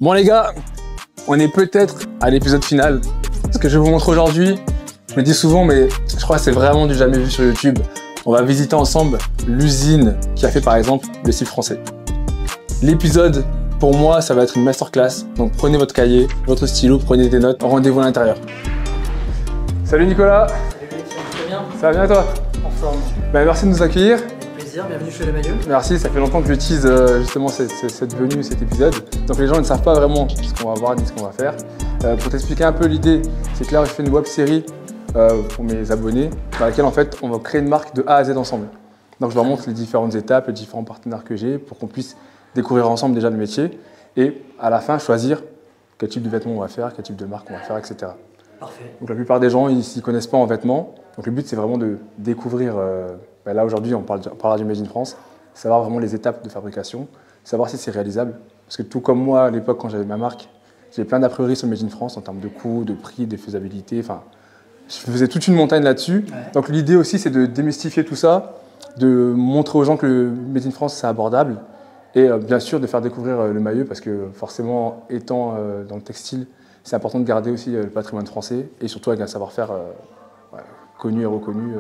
Bon les gars, on est peut-être à l'épisode final. Ce que je vais vous montrer aujourd'hui, je me dis souvent, mais je crois que c'est vraiment du jamais vu sur YouTube. On va visiter ensemble l'usine qui a fait par exemple le style français. L'épisode, pour moi, ça va être une masterclass. Donc prenez votre cahier, votre stylo, prenez des notes. Rendez-vous à l'intérieur. Salut Nicolas. Salut, ça va bien? Ça va bien toi? En forme. Merci de nous accueillir. Avec plaisir, bienvenue chez Le Maillot. Merci, ça fait longtemps que j'utilise justement cette venue, cet épisode. Donc les gens ne savent pas vraiment ce qu'on va voir ni ce qu'on va faire. Pour t'expliquer un peu l'idée, c'est que là je fais une web série pour mes abonnés dans laquelle en fait on va créer une marque de A à Z ensemble. Donc je leur montre les différentes étapes, les différents partenaires que j'ai pour qu'on puisse découvrir ensemble déjà le métier et à la fin choisir quel type de vêtements on va faire, quel type de marque on va faire, etc. Parfait. Donc la plupart des gens ils s'y connaissent pas en vêtements. Donc le but c'est vraiment de découvrir, là aujourd'hui on parlera du Made in France, savoir vraiment les étapes de fabrication, savoir si c'est réalisable. Parce que tout comme moi à l'époque quand j'avais ma marque, j'avais plein d'a priori sur le Made in France en termes de coûts, de prix, de faisabilité, enfin je faisais toute une montagne là-dessus. Ouais. Donc l'idée aussi c'est de démystifier tout ça, de montrer aux gens que le Made in France c'est abordable et bien sûr de faire découvrir le maillot parce que forcément étant dans le textile, c'est important de garder aussi le patrimoine français et surtout avec un savoir-faire connu et reconnu.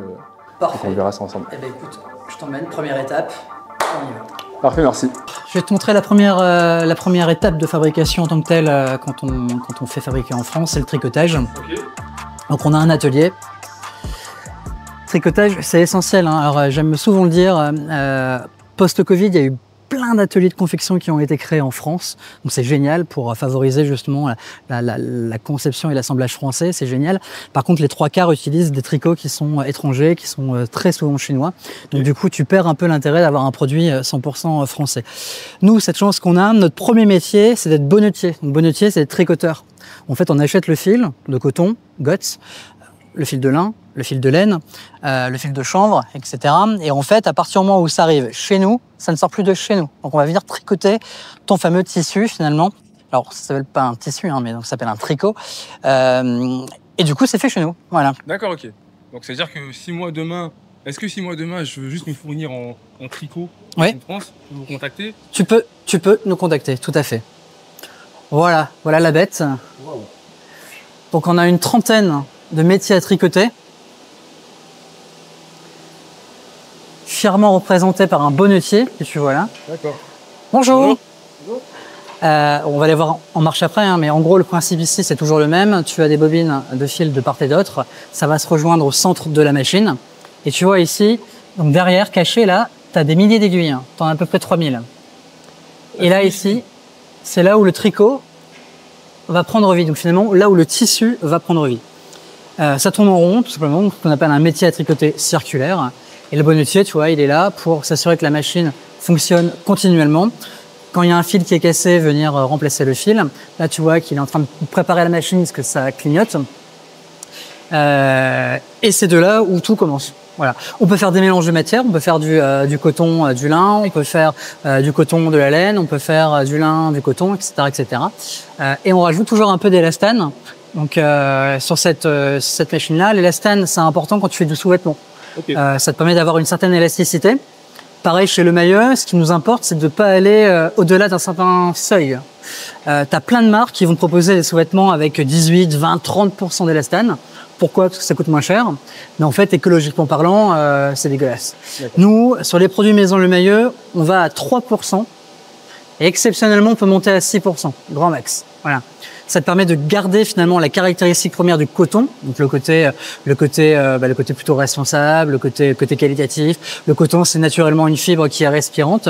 Parfait. On verra ça ensemble. Eh bien écoute, je t'emmène, première étape, on y va. Parfait, merci. Je vais te montrer la première étape de fabrication en tant que telle quand on fait fabriquer en France, c'est le tricotage. Okay. Donc on a un atelier. Tricotage, c'est essentiel, hein. Alors j'aime souvent le dire, post-Covid, il y a eu plein d'ateliers de confection qui ont été créés en France. Donc c'est génial pour favoriser justement la conception et l'assemblage français, c'est génial. Par contre, les trois quarts utilisent des tricots qui sont étrangers, qui sont très souvent chinois. Donc du coup, tu perds un peu l'intérêt d'avoir un produit 100% français. Nous, cette chance qu'on a, notre premier métier, c'est d'être bonnetier. Donc bonnetier, c'est d'être tricoteur. En fait, on achète le fil de coton, GOTS, le fil de lin, le fil de laine, le fil de chanvre, etc. Et en fait, à partir du moment où ça arrive chez nous, ça ne sort plus de chez nous. Donc on va venir tricoter ton fameux tissu finalement. Alors ça s'appelle pas un tissu, hein, mais donc ça s'appelle un tricot. Et du coup, c'est fait chez nous. Voilà. D'accord, ok. Donc c'est à dire que si moi demain, je veux juste me fournir en tricot en France, je peux vous contacter? Tu peux nous contacter, tout à fait. Voilà la bête. Wow. Donc on a une trentaine de métiers à tricoter, fièrement représenté par un bonnetier que tu vois là. D'accord. Bonjour. Bonjour. On va les voir en marche après, hein, mais en gros le principe ici c'est toujours le même. Tu as des bobines de fil de part et d'autre, ça va se rejoindre au centre de la machine. Et tu vois ici, donc derrière, caché là, tu as des milliers d'aiguilles, hein. Tu en as à peu près 3000. Et là ici, c'est là où le tricot va prendre vie, donc finalement là où le tissu va prendre vie. Ça tourne en rond, tout simplement, ce qu'on appelle un métier à tricoter circulaire. Et le bonnetier, tu vois, il est là pour s'assurer que la machine fonctionne continuellement. Quand il y a un fil qui est cassé, venir remplacer le fil. Là, tu vois qu'il est en train de préparer la machine parce que ça clignote. Et c'est de là où tout commence. Voilà. On peut faire des mélanges de matières, on peut faire du coton, du lin, on peut faire du coton, de la laine, on peut faire du lin, du coton, etc., etc. Et on rajoute toujours un peu d'élastane. Donc sur cette machine-là, l'élastane, c'est important quand tu fais du sous-vêtement. Okay. Ça te permet d'avoir une certaine élasticité. Pareil chez le maillot, ce qui nous importe, c'est de ne pas aller au-delà d'un certain seuil. Tu as plein de marques qui vont te proposer des sous-vêtements avec 18, 20, 30% d'élastane. Pourquoi? Parce que ça coûte moins cher. Mais en fait, écologiquement parlant, c'est dégueulasse. Nous, sur les produits maison Le Maillot, on va à 3%. Et exceptionnellement, on peut monter à 6%, grand max. Voilà. Ça te permet de garder finalement la caractéristique première du coton, donc le côté plutôt responsable, le côté qualitatif. Le coton, c'est naturellement une fibre qui est respirante,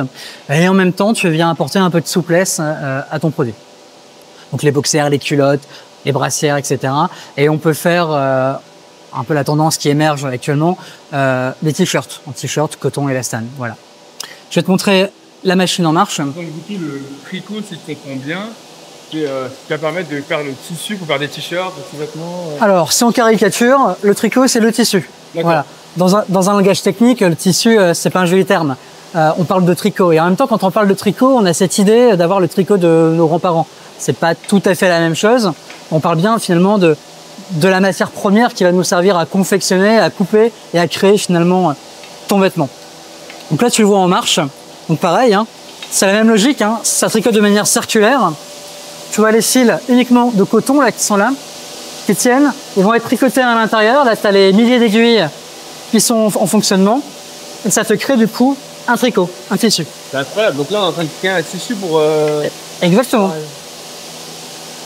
et en même temps, tu viens apporter un peu de souplesse à ton produit. Donc les boxers, les culottes, les brassières, etc. Et on peut faire un peu la tendance qui émerge actuellement, des t-shirts, en t-shirt, coton, élastane. Voilà. Je vais te montrer la machine en marche. Donc du coup, le tricot, si je comprends bien, qui va permettre de faire le tissu pour faire des t-shirts, des vêtements. Alors, si on caricature, le tricot, c'est le tissu. Voilà. Dans un langage technique, le tissu, c'est pas un joli terme. On parle de tricot. Et en même temps, quand on parle de tricot, on a cette idée d'avoir le tricot de nos grands-parents. C'est pas tout à fait la même chose. On parle bien finalement de la matière première qui va nous servir à confectionner, à couper et à créer finalement ton vêtement. Donc là, tu le vois en marche. Donc pareil, hein, c'est la même logique. Hein, ça tricote de manière circulaire. tu vois les fils uniquement de coton là qui sont là, qui tiennent, ils vont être tricotés à l'intérieur. Là, tu as les milliers d'aiguilles qui sont en fonctionnement et ça te crée du coup un tricot, un tissu. C'est incroyable. Donc là, on est en train de créer un tissu pour... Exactement. Ouais.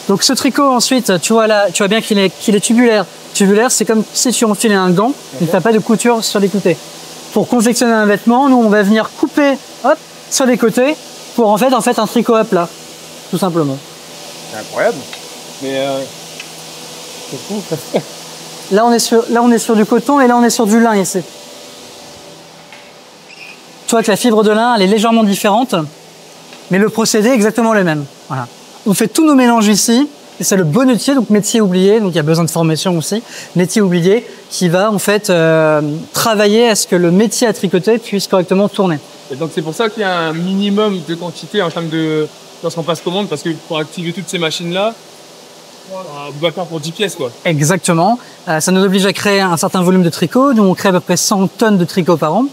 Donc ce tricot ensuite, tu vois là, tu vois bien qu'il est tubulaire. Tubulaire, c'est comme si tu enfilais un gant, mais tu n'as pas de couture sur les côtés. Pour confectionner un vêtement, nous on va venir couper hop, sur les côtés pour en fait un tricot à plat, tout simplement. C'est incroyable. Mais c'est fou. Là on est sur du coton et là on est sur du lin ici. Tu vois que la fibre de lin elle est légèrement différente, mais le procédé est exactement le même. Voilà. On fait tous nos mélanges ici. Et c'est le bonnetier, donc métier oublié, donc il y a besoin de formation aussi, métier oublié, qui va en fait travailler à ce que le métier à tricoter puisse correctement tourner. Et donc c'est pour ça qu'il y a un minimum de quantité en termes de... lorsqu'on passe commande, parce que pour activer toutes ces machines-là, on va faire pour 10 pièces quoi. Exactement. Ça nous oblige à créer un certain volume de tricot. Nous on crée à peu près 100 tonnes de tricot par an.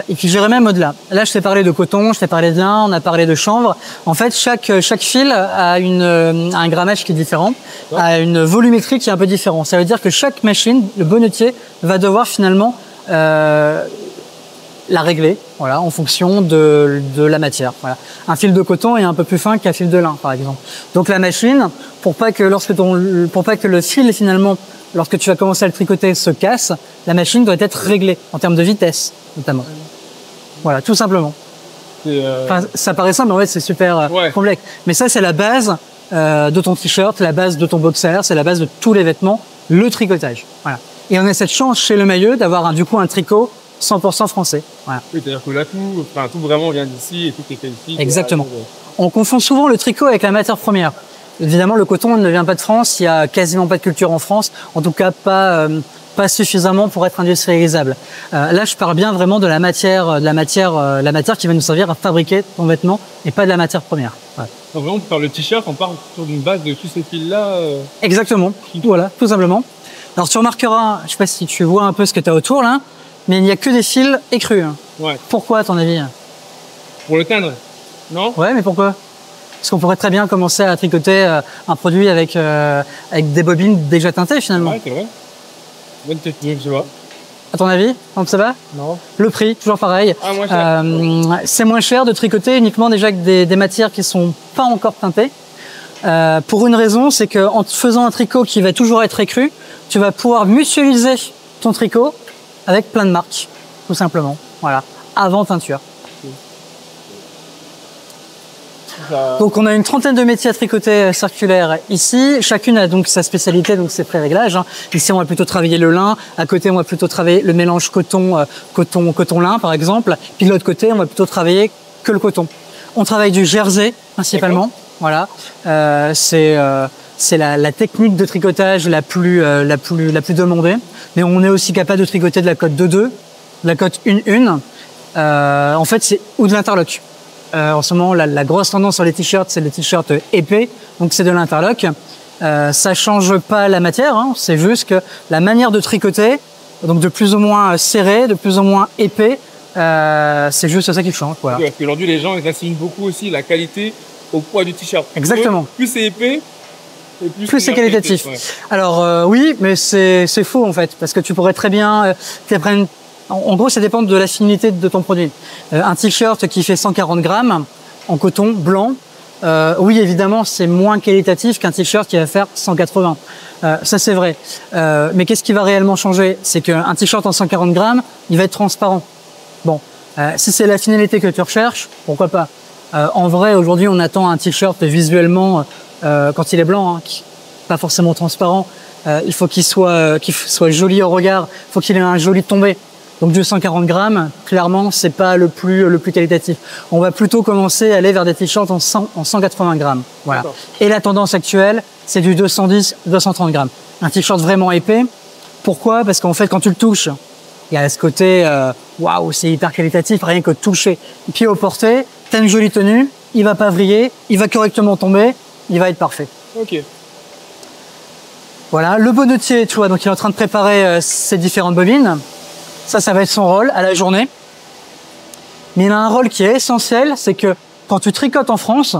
Et puis j'irai même au-delà. Là, je t'ai parlé de coton, je t'ai parlé de lin, on a parlé de chanvre. En fait, chaque fil a un grammage qui est différent, a une volumétrie qui est un peu différente. Ça veut dire que chaque machine, le bonnetier, va devoir finalement la régler, voilà, en fonction de la matière. Voilà. Un fil de coton est un peu plus fin qu'un fil de lin, par exemple. Donc la machine, pour pas que le fil finalement, lorsque tu vas commencer à le tricoter, se casse, la machine doit être réglée en termes de vitesse, notamment. Voilà, tout simplement. Enfin, ça paraît simple, mais en fait, c'est super complexe. Mais ça, c'est la base de ton t-shirt, la base de ton boxer, c'est la base de tous les vêtements, le tricotage. Voilà. Et on a cette chance chez Lemayeux d'avoir du coup un tricot 100% français. Voilà. Oui, c'est-à-dire que là, tout vraiment vient d'ici et tout est fait ici. Exactement. On confond souvent le tricot avec la matière première. Évidemment, le coton ne vient pas de France. Il y a quasiment pas de culture en France. En tout cas, pas suffisamment pour être industrialisable. Là, je parle bien vraiment de la matière qui va nous servir à fabriquer ton vêtement et pas de la matière première. Ouais. Donc vraiment, pour faire le t-shirt, on part sur une base de tous ces fils-là. Exactement. Voilà, tout simplement. Alors, tu remarqueras, je sais pas si tu vois un peu ce que tu as autour là, mais il n'y a que des fils écrus. Ouais. Pourquoi, à ton avis? Pour le teindre, non? Ouais, mais pourquoi? Parce qu'on pourrait très bien commencer à tricoter un produit avec des bobines déjà teintées finalement. Ouais, c'est vrai. Bonne technique, je vois. À ton avis, comment ça va? Non. Le prix, toujours pareil. Ah, moins cher. C'est moins cher de tricoter uniquement déjà avec des matières qui sont pas encore teintées. Pour une raison, c'est qu'en faisant un tricot qui va toujours être écru, tu vas pouvoir mutualiser ton tricot avec plein de marques, tout simplement. Voilà, avant teinture. Donc on a une trentaine de métiers à tricoter circulaires ici. Chacune a donc sa spécialité, donc ses pré-réglages. Ici on va plutôt travailler le lin. À côté on va plutôt travailler le mélange coton-lin par exemple. Puis de l'autre côté on va plutôt travailler que le coton. On travaille du jersey principalement. Voilà, c'est la technique de tricotage la plus demandée. Mais on est aussi capable de tricoter de la cote 2-2, de la cote 1-1. En fait ou de l'interlock. En ce moment, la grosse tendance sur les t-shirts, c'est le t-shirt épais, donc c'est de l'interlock. Ça change pas la matière, c'est juste que la manière de tricoter, donc de plus ou moins serré, de plus ou moins épais, c'est juste ça qui change. Voilà. Parce qu'aujourd'hui, les gens ils assignent beaucoup aussi la qualité au poids du t-shirt. Exactement. Plus c'est épais, plus c'est qualitatif. Ouais. Alors oui, mais c'est faux en fait, parce que tu pourrais très bien en gros, ça dépend de la finité de ton produit. Un t-shirt qui fait 140 grammes en coton blanc, oui, évidemment, c'est moins qualitatif qu'un t-shirt qui va faire 180. Ça, c'est vrai. Mais qu'est-ce qui va réellement changer? C'est qu'un t-shirt en 140 grammes, il va être transparent. Bon, si c'est la finalité que tu recherches, pourquoi pas? En vrai, aujourd'hui, on attend un t-shirt visuellement, quand il est blanc, pas forcément transparent. Il faut qu'il soit joli au regard. Il faut qu'il ait un joli tombé. Donc du 140 grammes, clairement, c'est pas le plus qualitatif. On va plutôt commencer à aller vers des t-shirts en 180 grammes. Voilà. Et la tendance actuelle, c'est du 210, 230 grammes. Un t-shirt vraiment épais. Pourquoi? Parce qu'en fait, quand tu le touches, il y a ce côté, waouh, c'est hyper qualitatif, rien que de toucher. Pied au porté, t'as une jolie tenue, il va pas vriller, il va correctement tomber, il va être parfait. Ok. Voilà. Le bonnetier, tu vois, donc il est en train de préparer ces différentes bobines. Ça va être son rôle à la journée. Mais il a un rôle qui est essentiel, c'est que quand tu tricotes en France,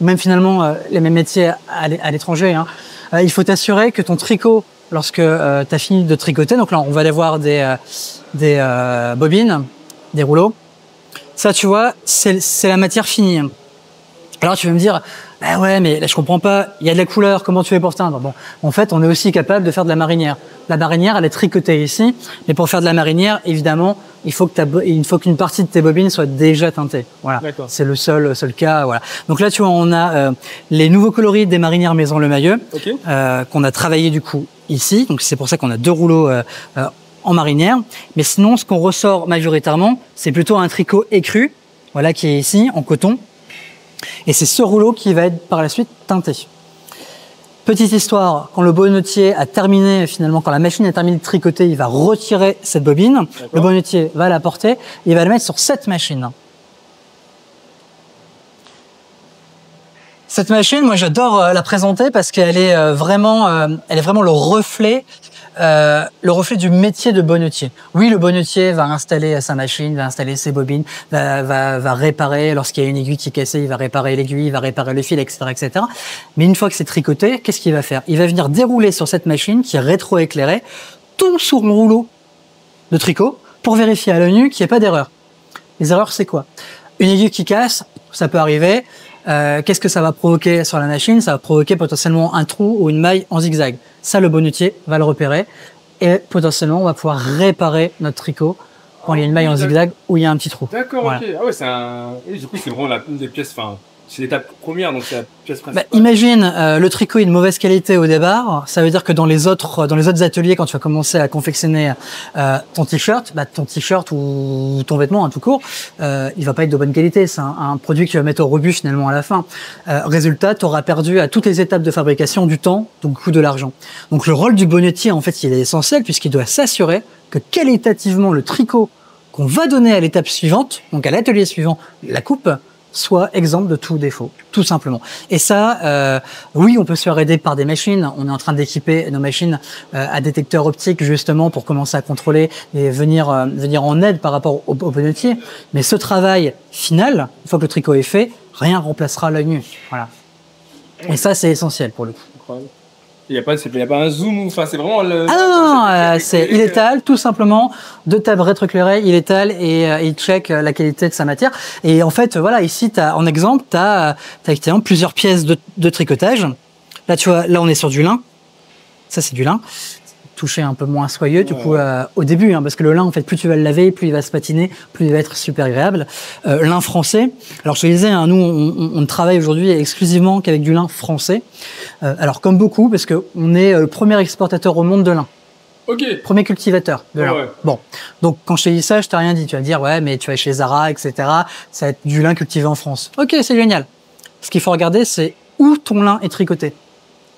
ou même finalement les mêmes métiers à l'étranger, hein. Il faut t'assurer que ton tricot, lorsque tu as fini de tricoter, donc là on va aller voir des bobines, des rouleaux, ça tu vois, c'est la matière finie. Alors tu vas me dire, bah ouais, mais là je comprends pas, il y a de la couleur, comment tu fais pour teindre? Bon, en fait, on est aussi capable de faire de la marinière. La marinière, elle est tricotée ici, mais pour faire de la marinière, évidemment, il faut qu'une partie de tes bobines soit déjà teintée. Voilà, c'est le seul cas. Voilà. Donc là, tu vois, on a les nouveaux coloris des marinières Maison Le Mayeux, qu'on a travaillé du coup ici. Donc c'est pour ça qu'on a 2 rouleaux en marinière. Mais sinon, ce qu'on ressort majoritairement, c'est plutôt un tricot écru, voilà, qui est ici en coton. Et c'est ce rouleau qui va être par la suite teinté. Petite histoire, quand le bonnetier a terminé, finalement, quand la machine a terminé de tricoter, il va retirer cette bobine, le bonnetier va la porter, et il va la mettre sur cette machine. Cette machine, moi j'adore la présenter parce qu'elle est vraiment le reflet du métier de bonnetier. Oui, le bonnetier va installer sa machine, va installer ses bobines, va réparer, lorsqu'il y a une aiguille qui est cassée, il va réparer l'aiguille, il va réparer le fil, etc., etc. Mais une fois que c'est tricoté, qu'est-ce qu'il va faire? Il va venir dérouler sur cette machine qui est rétroéclairée tout sur le rouleau de tricot pour vérifier à l'œil nu qu'il n'y ait pas d'erreur. Les erreurs, c'est quoi? Une aiguille qui casse, ça peut arriver. Qu'est-ce que ça va provoquer sur la machine? Ça va provoquer potentiellement un trou ou une maille en zigzag. Ça, le bonnetier va le repérer et potentiellement, on va pouvoir réparer notre tricot quand il y a une maille en zigzag ou il y a un petit trou. D'accord, voilà. Ok. Ah ouais, et du coup, c'est vraiment une des pièces, enfin, c'est l'étape première, donc c'est la pièce principale. Bah, imagine, le tricot est de mauvaise qualité au départ. Ça veut dire que dans les autres ateliers, quand tu vas commencer à confectionner ton t-shirt, ou ton vêtement, tout court, il va pas être de bonne qualité. C'est un produit qui va mettre au rebut finalement à la fin. Résultat, tu auras perdu à toutes les étapes de fabrication du temps, donc coût de l'argent. Donc le rôle du bonnetier, en fait, il est essentiel puisqu'il doit s'assurer que qualitativement le tricot qu'on va donner à l'étape suivante, donc à l'atelier suivant, la coupe, soit exempt de tout défaut, tout simplement. Et ça, oui, on peut se faire aider par des machines. On est en train d'équiper nos machines à détecteur optique justement pour commencer à contrôler et venir en aide par rapport au bonnetier. Mais ce travail final, une fois que le tricot est fait, rien remplacera l'œil nu. Voilà. Et ça, c'est essentiel pour le coup. Incroyable. Il n'y a pas un zoom, enfin c'est vraiment le... Ah non, il étale tout simplement, 2 tables rétroéclairées, il étale et il check la qualité de sa matière. Et en fait, voilà, ici, en exemple, tu as plusieurs pièces de tricotage. Là, tu vois, là on est sur du lin. Ça, c'est du lin. Toucher un peu moins soyeux, du coup, au début, parce que le lin, en fait, plus tu vas le laver, plus il va se patiner, plus il va être super agréable. Lin français. Alors, je te disais, nous, on ne travaille aujourd'hui exclusivement qu'avec du lin français. Alors, comme beaucoup, parce que on est le premier exportateur au monde de lin. Ok. Premier cultivateur de lin. Ouais. Bon. Donc, quand je te dis ça, je t'ai rien dit. Tu vas dire, ouais, mais tu vas chez Zara, etc. Ça va être du lin cultivé en France. Ok, c'est génial. Ce qu'il faut regarder, c'est où ton lin est tricoté.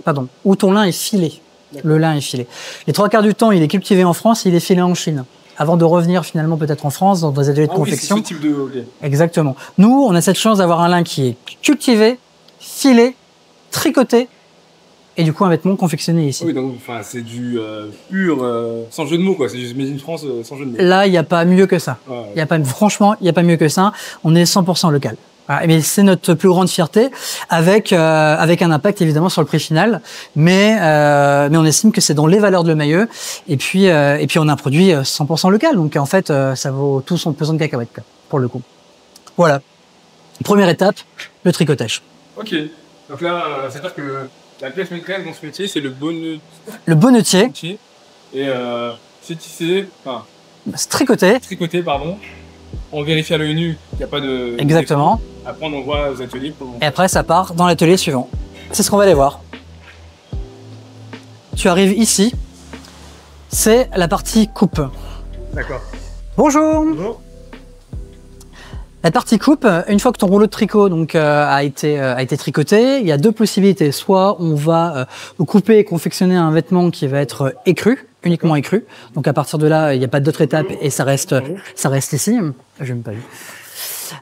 Pardon. Où ton lin est filé. Le lin est filé. Les 3/4 du temps, il est cultivé en France, il est filé en Chine. Avant de revenir finalement peut-être en France dans des ateliers de confection. Oui, c'est ce type de... Okay. Exactement. Nous, on a cette chance d'avoir un lin qui est cultivé, filé, tricoté, et du coup un vêtement confectionné ici. Oui, donc enfin c'est du pur, sans jeu de mots quoi. C'est juste Made in France sans jeu de mots. Là, il n'y a pas mieux que ça. Franchement, il n'y a pas mieux que ça. On est 100% local. Voilà, mais c'est notre plus grande fierté, avec un impact évidemment sur le prix final, mais on estime que c'est dans les valeurs de Le Mayeux, et puis on a un produit 100% local, donc en fait ça vaut tout son pesant de cacahuètes quoi, pour le coup. Voilà. Première étape, le tricotage. Ok. Donc là, c'est-à-dire que la pièce maîtresse dans ce métier, c'est le bonnetier. Le bonnetier. Et c'est tissé, enfin. C'est tricoté. Tricoté, pardon. On vérifie à l'œil nu qu'il n'y a pas de... Exactement. Après, on envoie aux ateliers pour... Et après, ça part dans l'atelier suivant. C'est ce qu'on va aller voir. Tu arrives ici. C'est la partie coupe. D'accord. Bonjour. Bonjour. La partie coupe, une fois que ton rouleau de tricot donc a été tricoté, il y a 2 possibilités. Soit on va couper et confectionner un vêtement qui va être écru, uniquement écru. Donc à partir de là, il n'y a pas d'autre étape et ça reste ici. Je même pas vu.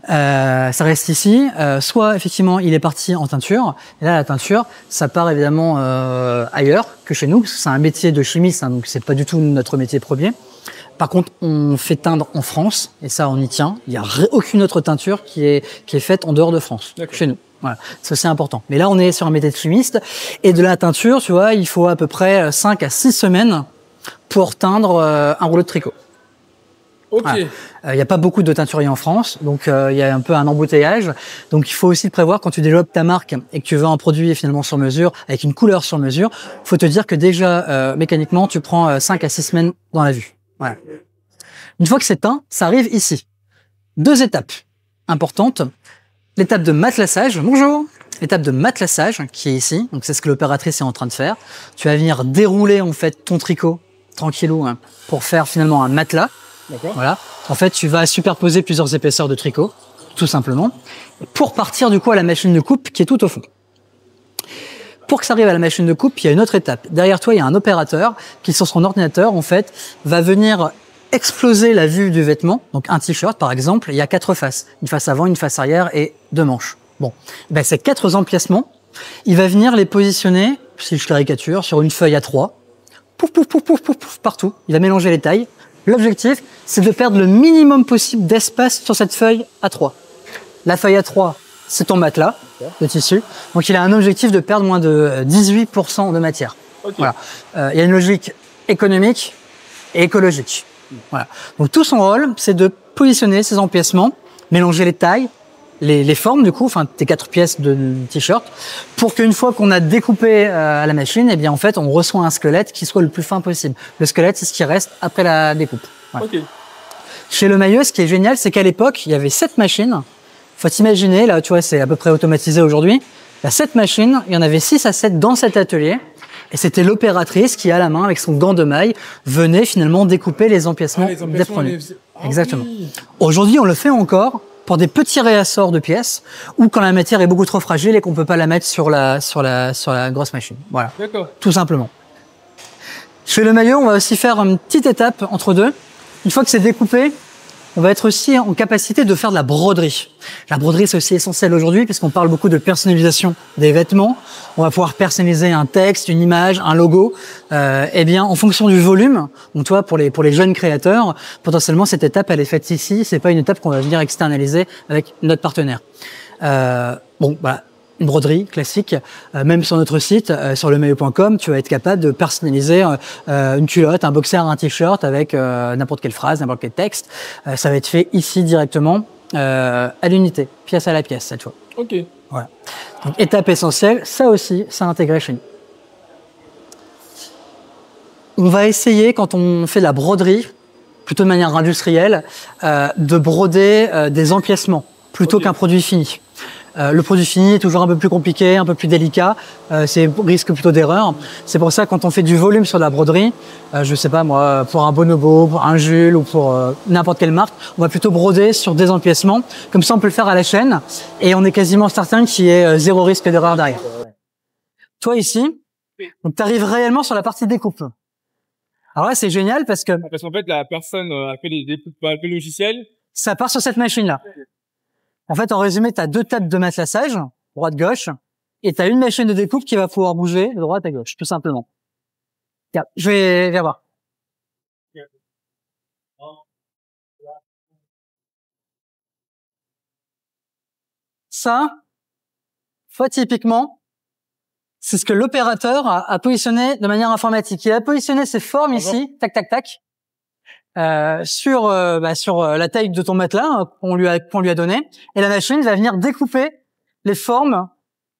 Ça reste ici. Soit effectivement, il est parti en teinture. Et là, la teinture, ça part évidemment ailleurs que chez nous, parce que c'est un métier de chimiste, donc c'est pas du tout notre métier premier. Par contre, on fait teindre en France, et ça, on y tient. Il n'y a aucune autre teinture qui est faite en dehors de France, chez nous. Voilà, c'est aussi important. Mais là, on est sur un métier de chimiste. Et de la teinture, tu vois, il faut à peu près 5 à 6 semaines pour teindre un rouleau de tricot. Ok. Il n'y a pas beaucoup de teinturiers en France, donc il y a un peu un embouteillage. Donc il faut aussi le prévoir quand tu développes ta marque et que tu veux un produit finalement sur mesure, avec une couleur sur mesure. Faut te dire que déjà, mécaniquement, tu prends 5 à 6 semaines dans la vue. Voilà. Une fois que c'est teint, ça arrive ici. 2 étapes importantes. L'étape de matelassage, bonjour. L'étape de matelassage qui est ici, donc c'est ce que l'opératrice est en train de faire. Tu vas venir dérouler en fait ton tricot tranquillou hein, pour faire finalement un matelas. D'accord. Voilà. En fait, tu vas superposer plusieurs épaisseurs de tricot, tout simplement, pour partir du coup à la machine de coupe qui est tout au fond. Pour que ça arrive à la machine de coupe, il y a une autre étape. Derrière toi, il y a un opérateur qui, sur son ordinateur, en fait, va venir exploser la vue du vêtement. Donc un t-shirt, par exemple, il y a 4 faces. Une face avant, une face arrière et 2 manches. Bon, ben, ces 4 empiècements, il va venir les positionner, si je caricature, sur une feuille A3. Pouf, pouf, pouf, pouf, pouf, pouf, partout. Il va mélanger les tailles. L'objectif, c'est de perdre le minimum possible d'espace sur cette feuille A3. La feuille A3, c'est ton matelas de tissu. Donc, il a un objectif de perdre moins de 18% de matière. Okay. Voilà. Il y a une logique économique et écologique. Voilà. Donc, tout son rôle, c'est de positionner ces empiècements, mélanger les tailles, les formes, du coup, enfin, tes 4 pièces de t-shirt, pour qu'une fois qu'on a découpé à la machine, eh bien, en fait, on reçoit un squelette qui soit le plus fin possible. Le squelette, c'est ce qui reste après la découpe. Voilà. Okay. Chez Le Maillot, ce qui est génial, c'est qu'à l'époque, il y avait 7 machines. Faut t'imaginer, là, tu vois, c'est à peu près automatisé aujourd'hui. Il y a 7 machines, il y en avait 6 à 7 dans cet atelier. Et c'était l'opératrice qui, à la main, avec son gant de maille, venait finalement découper les empiècements des produits. Exactement. Oui. Aujourd'hui, on le fait encore pour des petits réassorts de pièces ou quand la matière est beaucoup trop fragile et qu'on peut pas la mettre sur la grosse machine. Voilà. D'accord. Tout simplement. Chez Le Maillot, on va aussi faire une petite étape entre deux. Une fois que c'est découpé, on va être aussi en capacité de faire de la broderie. La broderie, c'est aussi essentiel aujourd'hui puisqu'on parle beaucoup de personnalisation des vêtements. On va pouvoir personnaliser un texte, une image, un logo. Eh bien, en fonction du volume, donc toi, pour les jeunes créateurs, potentiellement cette étape, elle est faite ici. C'est pas une étape qu'on va venir externaliser avec notre partenaire. Bon, voilà. Une broderie classique, même sur notre site, sur lemaillot.com, tu vas être capable de personnaliser une culotte, un boxer, un t-shirt avec n'importe quelle phrase, n'importe quel texte. Ça va être fait ici directement, à l'unité, pièce à la pièce cette fois. Ok. Voilà. Donc, étape essentielle, ça aussi, c'est intégré chez nous. On va essayer, quand on fait de la broderie, plutôt de manière industrielle, de broder des empiècements plutôt qu'un produit fini. Le produit fini est toujours un peu plus compliqué, un peu plus délicat, c'est risque plutôt d'erreur. C'est pour ça quand on fait du volume sur la broderie, je sais pas moi, pour un Bonobo, pour un Jules ou pour n'importe quelle marque, on va plutôt broder sur des empiècements. Comme ça, on peut le faire à la chaîne et on est quasiment certain qu'il y ait 0 risque d'erreur derrière. Toi ici, donc tu arrives réellement sur la partie découpe. Alors là, c'est génial parce qu'en fait, la personne a fait des découpes par le logiciel. Ça part sur cette machine-là. En fait, en résumé, tu as 2 tables de matelassage, droite-gauche, et tu as une machine de découpe qui va pouvoir bouger de droite à gauche, tout simplement. Tiens, viens voir. Ça, typiquement, c'est ce que l'opérateur a positionné de manière informatique. Il a positionné ses formes ici, tac, tac, tac, sur la taille de ton matelas qu'on lui a donné, et la machine va venir découper les formes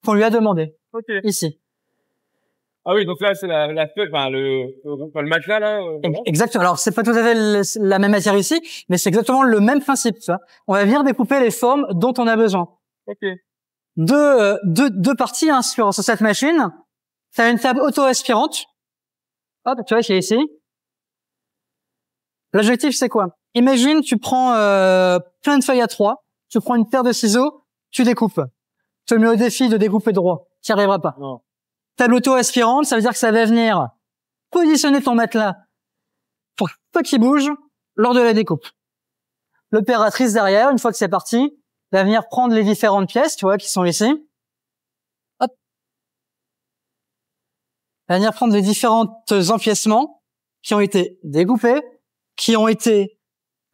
qu'on lui a demandé. Okay. Ici. Ah oui, donc là c'est le matelas là. Exactement. Alors c'est pas tout à fait la même matière ici, mais c'est exactement le même principe. Tu vois. On va venir découper les formes dont on a besoin. Ok. Deux parties hein, sur cette machine. Tu as une table auto-aspirante. Hop, tu vois qui est ici. L'objectif, c'est quoi? Imagine, tu prends plein de feuilles A3, tu prends une paire de ciseaux, tu découpes. Tu te mets au défi de découper droit. Tu n'y arriveras pas. Non. Table auto-aspirante, ça veut dire que ça va venir positionner ton matelas pour pas qu'il bouge lors de la découpe. L'opératrice derrière, une fois que c'est parti, va venir prendre les différentes pièces, tu vois, qui sont ici. Hop. Va venir prendre les différents empiècements qui ont été découpés, qui ont été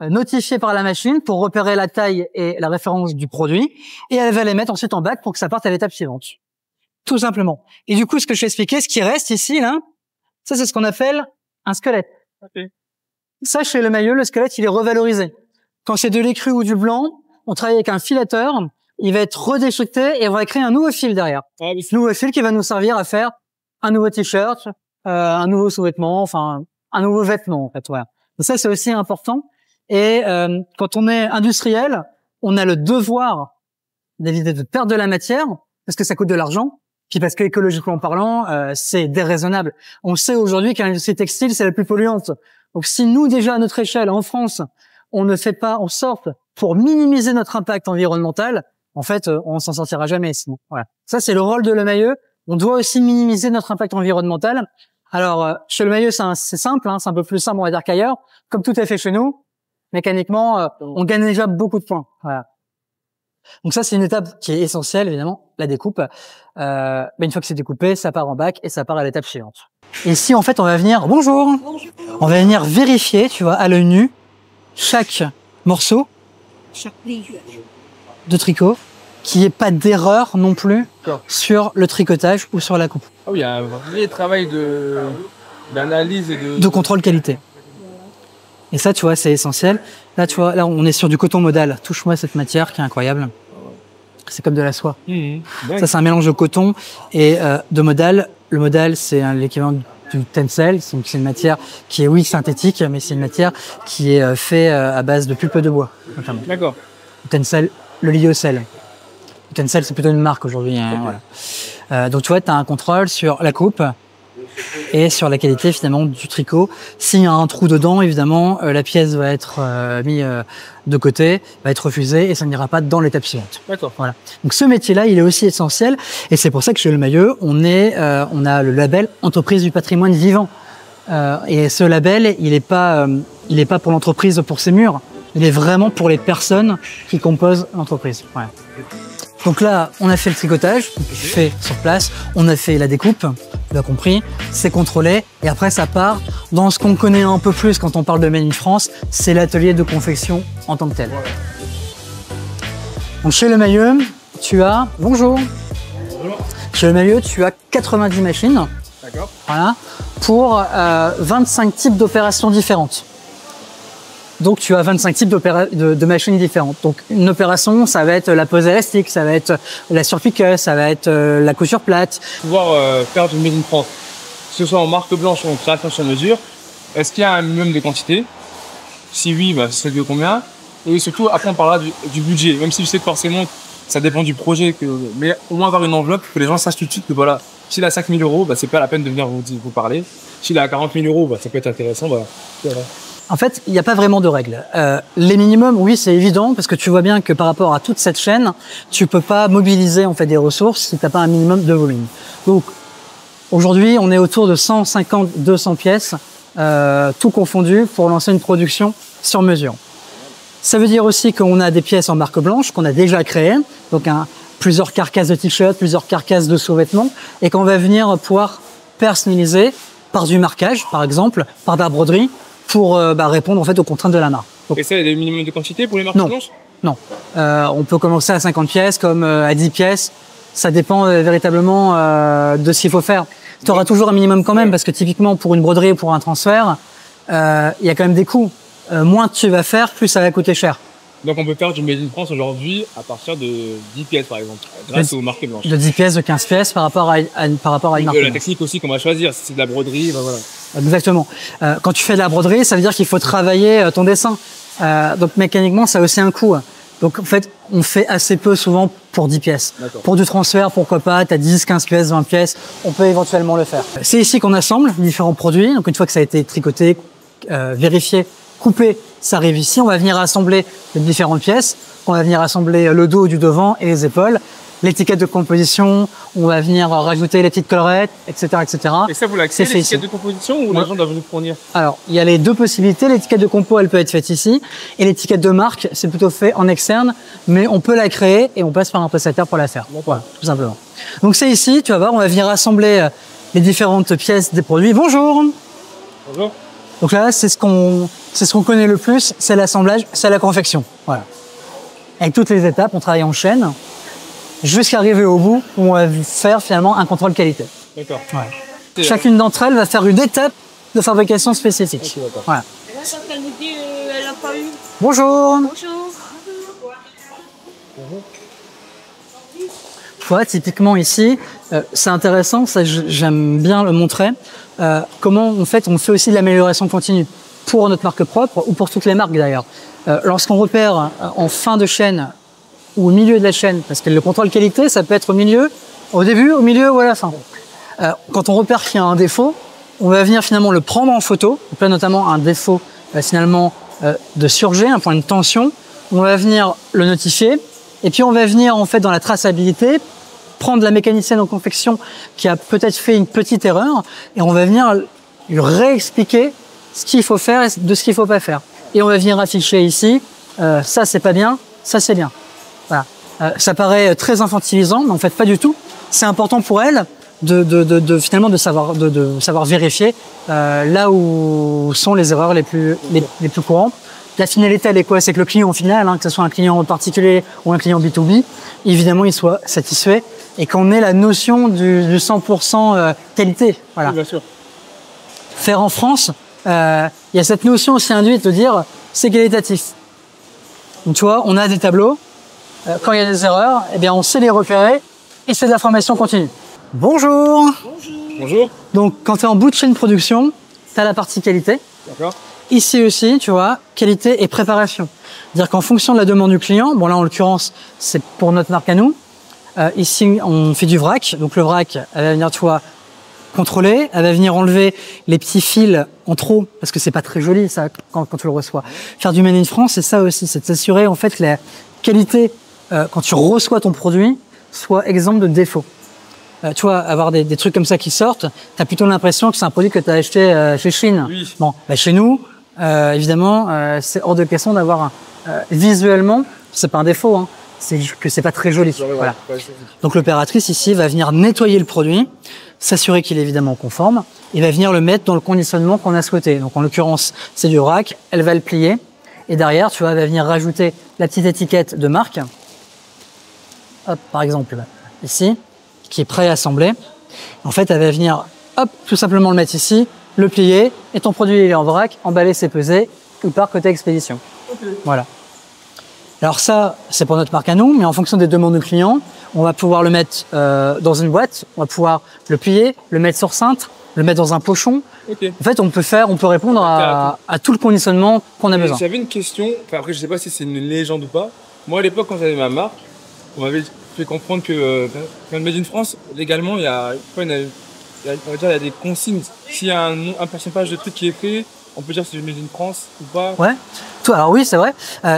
notifiées par la machine pour repérer la taille et la référence du produit, et elle va les mettre ensuite en bac pour que ça parte à l'étape suivante. Tout simplement. Et du coup, ce que je vais expliquer, ce qui reste ici, là, ça c'est ce qu'on appelle un squelette. Okay. Ça, chez le maillot, le squelette, il est revalorisé. Quand c'est de l'écru ou du blanc, on travaille avec un filateur, il va être redéchiqueté et on va créer un nouveau fil derrière. Ah, Ce nouveau fil qui va nous servir à faire un nouveau t-shirt, un nouveau sous-vêtement, enfin un nouveau vêtement en fait. Voilà. Donc ça c'est aussi important. Et quand on est industriel, on a le devoir d'éviter de perdre de la matière parce que ça coûte de l'argent, puis parce que écologiquement parlant, c'est déraisonnable. On sait aujourd'hui que l'industrie textile c'est la plus polluante. Donc si nous déjà à notre échelle en France, on ne fait pas en sorte pour minimiser notre impact environnemental, en fait, on s'en sortira jamais. Sinon, voilà. Ça c'est le rôle de Le Maillot. On doit aussi minimiser notre impact environnemental. Alors, chez Le Maillot, c'est simple, hein, c'est un peu plus simple, on va dire, qu'ailleurs. Comme tout est fait chez nous, mécaniquement, on gagne déjà beaucoup de points. Voilà. Donc ça, c'est une étape qui est essentielle, évidemment, la découpe. Mais une fois que c'est découpé, ça part en bac et ça part à l'étape suivante. Et ici, en fait, on va venir, bonjour, on va venir vérifier, tu vois, à l'œil nu, chaque morceau de tricot, qu'il n'y ait pas d'erreur non plus sur le tricotage ou sur la coupe. Ah oui, il y a un vrai travail d'analyse et de contrôle qualité. Et ça, tu vois, c'est essentiel. Là, tu vois, là, on est sur du coton modal. Touche-moi cette matière qui est incroyable. C'est comme de la soie. Ça, c'est un mélange de coton et de modal. Le modal, c'est l'équivalent du tencel. C'est une matière qui est, oui, synthétique, mais c'est une matière qui est faite à base de pulpe de bois, notamment. D'accord. Le tencel, le lyocell. Le tencel, c'est plutôt une marque aujourd'hui. Hein, voilà. Donc, tu vois, tu as un contrôle sur la coupe et sur la qualité, finalement, du tricot. S'il y a un trou dedans, évidemment, la pièce va être mise de côté, va être refusée et ça n'ira pas dans l'étape suivante. D'accord. Voilà. Donc, ce métier-là, il est aussi essentiel et c'est pour ça que chez Le Maillot, on a le label Entreprise du patrimoine vivant. Et ce label, il est pas pour l'entreprise, pour ses murs. Il est vraiment pour les personnes qui composent l'entreprise. Voilà. Donc là, on a fait le tricotage, fait sur place, on a fait la découpe, tu as compris, c'est contrôlé, et après ça part dans ce qu'on connaît un peu plus quand on parle de Made in France, c'est l'atelier de confection en tant que tel. Donc chez Le Maillot, tu as, bonjour, chez Le Maillot, tu as 90 machines, voilà, pour 25 types d'opérations différentes. Donc, tu as 25 types de machines différentes. Donc, une opération, ça va être la pose élastique, ça va être la surpiqueuse, ça va être la couture plate. Pouvoir faire du Made in France, que ce soit en marque blanche ou en création sur mesure, est-ce qu'il y a un minimum de quantité? Si oui, bah, c'est de combien? Et surtout, après, on parlera du budget. Même si je sais que forcément, ça dépend du projet. Mais au moins avoir une enveloppe, que les gens sachent tout de suite que voilà, s'il a 5 000 €, bah, c'est pas la peine de venir vous parler. S'il a 40 000 €, bah, ça peut être intéressant. Bah, en fait, il n'y a pas vraiment de règles. Les minimums, oui, c'est évident, parce que tu vois bien que par rapport à toute cette chaîne, tu peux pas mobiliser en fait des ressources si tu n'as pas un minimum de volume. Donc, aujourd'hui, on est autour de 150-200 pièces, tout confondu, pour lancer une production sur mesure. Ça veut dire aussi qu'on a des pièces en marque blanche qu'on a déjà créées, donc plusieurs carcasses de t-shirts, plusieurs carcasses de sous-vêtements, et qu'on va venir pouvoir personnaliser par du marquage, par exemple, par de la broderie, pour répondre en fait aux contraintes de la marque. Donc, et ça, il y a des minimums de quantité pour les marques blanches? Non. On peut commencer à 50 pièces comme à 10 pièces. Ça dépend véritablement de ce qu'il faut faire. Tu auras toujours un minimum quand même, parce que typiquement pour une broderie ou pour un transfert, il y a quand même des coûts. Moins tu vas faire, plus ça va coûter cher. Donc on peut faire du Made in France aujourd'hui à partir de 10 pièces par exemple, grâce aux marques blanches. De 10 pièces, de 15 pièces par rapport à une marque. La technique aussi qu'on va choisir, si c'est de la broderie, ben voilà. Exactement. Quand tu fais de la broderie, ça veut dire qu'il faut travailler ton dessin. Donc mécaniquement, ça a aussi un coût. Donc en fait, on fait assez peu souvent pour 10 pièces. Pour du transfert, pourquoi pas, tu as 10, 15 pièces, 20 pièces, on peut éventuellement le faire. C'est ici qu'on assemble différents produits. Donc une fois que ça a été tricoté, vérifié, coupé, ça arrive ici. On va venir assembler les différentes pièces. On va venir assembler le dos du devant et les épaules. L'étiquette de composition, on va venir rajouter les petites collerettes, etc., etc. Et ça, vous l'avez créé, l'étiquette de composition, ou les gens doivent nous fournir? Alors, il y a les deux possibilités. L'étiquette de compo, elle peut être faite ici. Et l'étiquette de marque, c'est plutôt fait en externe. Mais on peut la créer et on passe par un prestataire pour la faire. Voilà, tout simplement. Donc c'est ici, tu vas voir, on va venir assembler les différentes pièces des produits. Bonjour. Bonjour. Donc là, c'est ce qu'on connaît le plus, c'est l'assemblage, c'est la confection. Voilà. Avec toutes les étapes, on travaille en chaîne jusqu'à arriver au bout où on va faire finalement un contrôle qualité. D'accord. Voilà. Chacune d'entre elles va faire une étape de fabrication spécifique. Ok, d'accord. Voilà. Cet après-midi, elle n'a pas eu. Bonjour. Bonjour. Tu vois, typiquement ici, c'est intéressant, ça j'aime bien le montrer, comment en fait on fait aussi de l'amélioration continue pour notre marque propre ou pour toutes les marques d'ailleurs. Lorsqu'on repère en fin de chaîne ou au milieu de la chaîne, parce que le contrôle qualité, ça peut être au milieu, au début, au milieu ou à la fin. Quand on repère qu'il y a un défaut, on va venir finalement le prendre en photo, donc là notamment un défaut finalement de surjet, un point de tension, on va venir le notifier et puis on va venir en fait dans la traçabilité prendre la mécanicienne en confection qui a peut-être fait une petite erreur et on va venir lui réexpliquer ce qu'il faut faire et de ce qu'il faut pas faire. Et on va venir afficher ici, ça c'est pas bien, ça c'est bien. Voilà. Ça paraît très infantilisant, mais en fait pas du tout. C'est important pour elle finalement de savoir vérifier là où sont les erreurs les plus courantes. La finalité, elle est quoi? C'est que le client final, que ce soit un client particulier ou un client B2B, évidemment, il soit satisfait et qu'on ait la notion du 100% qualité. Voilà. Oui, bien sûr. Faire en France, il y a cette notion aussi induite de dire c'est qualitatif. Donc tu vois, on a des tableaux. Quand il y a des erreurs, eh bien, on sait les repérer et c'est de la formation continue. Bonjour. Bonjour. Donc, quand tu es en bout de chaîne production, tu as la partie qualité. D'accord. Ici aussi, tu vois, qualité et préparation. C'est-à-dire qu'en fonction de la demande du client, bon là en l'occurrence, c'est pour notre marque à nous. Ici, on fait du vrac. Donc le vrac, elle va venir, tu vois, contrôler. Elle va venir enlever les petits fils en trop, parce que c'est pas très joli ça quand tu le reçois. Faire du Made in France, c'est ça aussi, c'est de s'assurer en fait que la qualité, quand tu reçois ton produit, soit exempt de défauts. Tu vois, avoir des trucs comme ça qui sortent, tu as plutôt l'impression que c'est un produit que tu as acheté chez Chine. Oui. Bon, bah chez nous, évidemment, c'est hors de question d'avoir visuellement, c'est pas un défaut, hein, c'est que c'est pas très joli. Voilà. Donc l'opératrice ici va venir nettoyer le produit, s'assurer qu'il est évidemment conforme, et va venir le mettre dans le conditionnement qu'on a souhaité. Donc en l'occurrence, c'est du vrac, elle va le plier, et derrière, tu vois, elle va venir rajouter la petite étiquette de marque. Hop, par exemple, ici, qui est pré-assemblé. En fait, elle va venir, hop, tout simplement le mettre ici, le plier, et ton produit il est en vrac, emballé, c'est pesé, il part côté expédition. Okay. Voilà. Alors ça, c'est pour notre marque à nous, mais en fonction des demandes du client, on va pouvoir le mettre dans une boîte, on va pouvoir le plier, le mettre sur cintre, le mettre dans un pochon. Okay. En fait, on peut répondre à tout le conditionnement qu'on a besoin. J'avais une question, enfin, après je sais pas si c'est une légende ou pas. Moi à l'époque, quand j'avais ma marque, on m'avait fait comprendre que dans le Made in France, légalement, il y a des consignes. S'il y a un pourcentage de trucs qui est fait, on peut dire que c'est du Made in France ou pas. Ouais. Alors oui, c'est vrai.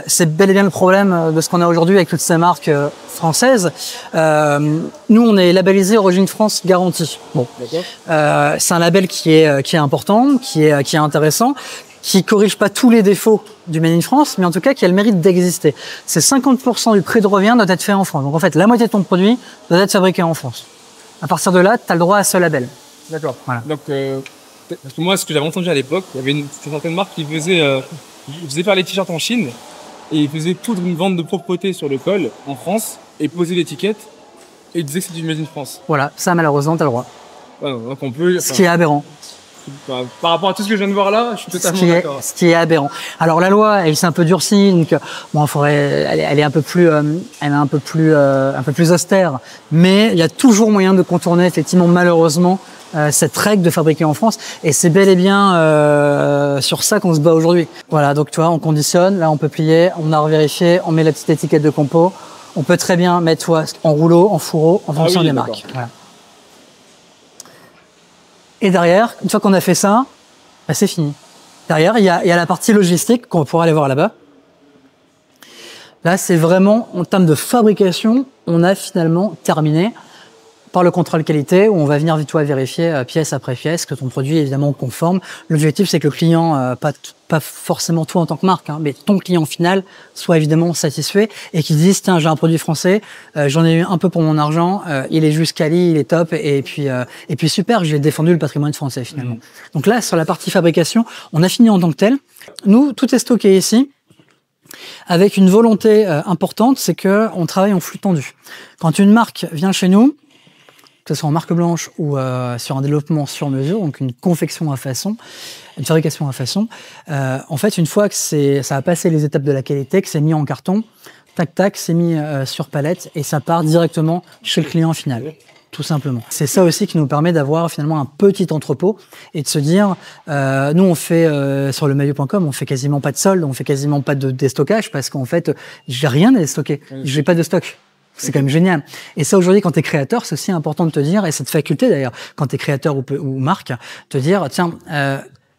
C'est bel et bien le problème de ce qu'on a aujourd'hui avec toutes ces marques françaises. Nous, on est labellisé Origine France Garantie. Bon. C'est un label qui est important, qui est intéressant, qui corrige pas tous les défauts du Made in France, mais en tout cas qui a le mérite d'exister. C'est 50% du prix de revient doit être fait en France. Donc en fait, la moitié de ton produit doit être fabriqué en France. À partir de là, tu as le droit à ce label. D'accord. Voilà. Donc, parce que moi, ce que j'avais entendu à l'époque, il y avait une certaine marque qui faisait faire les t-shirts en Chine et il faisait toute une vente de propreté sur le col en France et posait l'étiquette et il disait que c'était du Made in France. Voilà, ça malheureusement, tu as le droit. Ouais, donc on peut. Ce qui est aberrant. Par rapport à tout ce que je viens de voir là, je suis totalement d'accord. Ce qui est aberrant. Alors la loi, elle s'est un peu durcie, donc bon, elle est un peu plus austère, mais il y a toujours moyen de contourner effectivement malheureusement cette règle de fabriquer en France, et c'est bel et bien sur ça qu'on se bat aujourd'hui. Voilà, donc tu vois, on conditionne, là on peut plier, on a revérifié, on met la petite étiquette de compo, on peut très bien mettre toi en rouleau, en fourreau, en fonction des marques. Voilà. Et derrière, une fois qu'on a fait ça, bah c'est fini. Derrière, il y a la partie logistique qu'on pourra aller voir là-bas. Là, c'est vraiment, en termes de fabrication, on a finalement terminé. par le contrôle qualité, où on va venir toi vérifier pièce après pièce que ton produit est évidemment conforme. L'objectif, c'est que le client, pas forcément toi en tant que marque, hein, mais ton client final soit évidemment satisfait et qu'il dise tiens, j'ai un produit français, j'en ai eu un peu pour mon argent, il est juste quali, il est top, et puis super, j'ai défendu le patrimoine français finalement. Donc là, sur la partie fabrication, on a fini en tant que tel. Nous, tout est stocké ici, avec une volonté importante, c'est que on travaille en flux tendu. Quand une marque vient chez nous, que ce soit en marque blanche ou sur un développement sur mesure, donc une confection à façon, une fabrication à façon, en fait, une fois que ça a passé les étapes de la qualité, que c'est mis en carton, tac tac, c'est mis sur palette et ça part directement chez le client final. Tout simplement. C'est ça aussi qui nous permet d'avoir finalement un petit entrepôt et de se dire, nous on fait sur le maillot.com, on fait quasiment pas de solde, on fait quasiment pas de déstockage parce qu'en fait, j'ai rien à déstocker, j'ai pas de stock. C'est quand même génial. Et ça, aujourd'hui, quand tu es créateur, c'est aussi important de te dire, et cette faculté d'ailleurs, quand tu es créateur ou marque, te dire, tiens,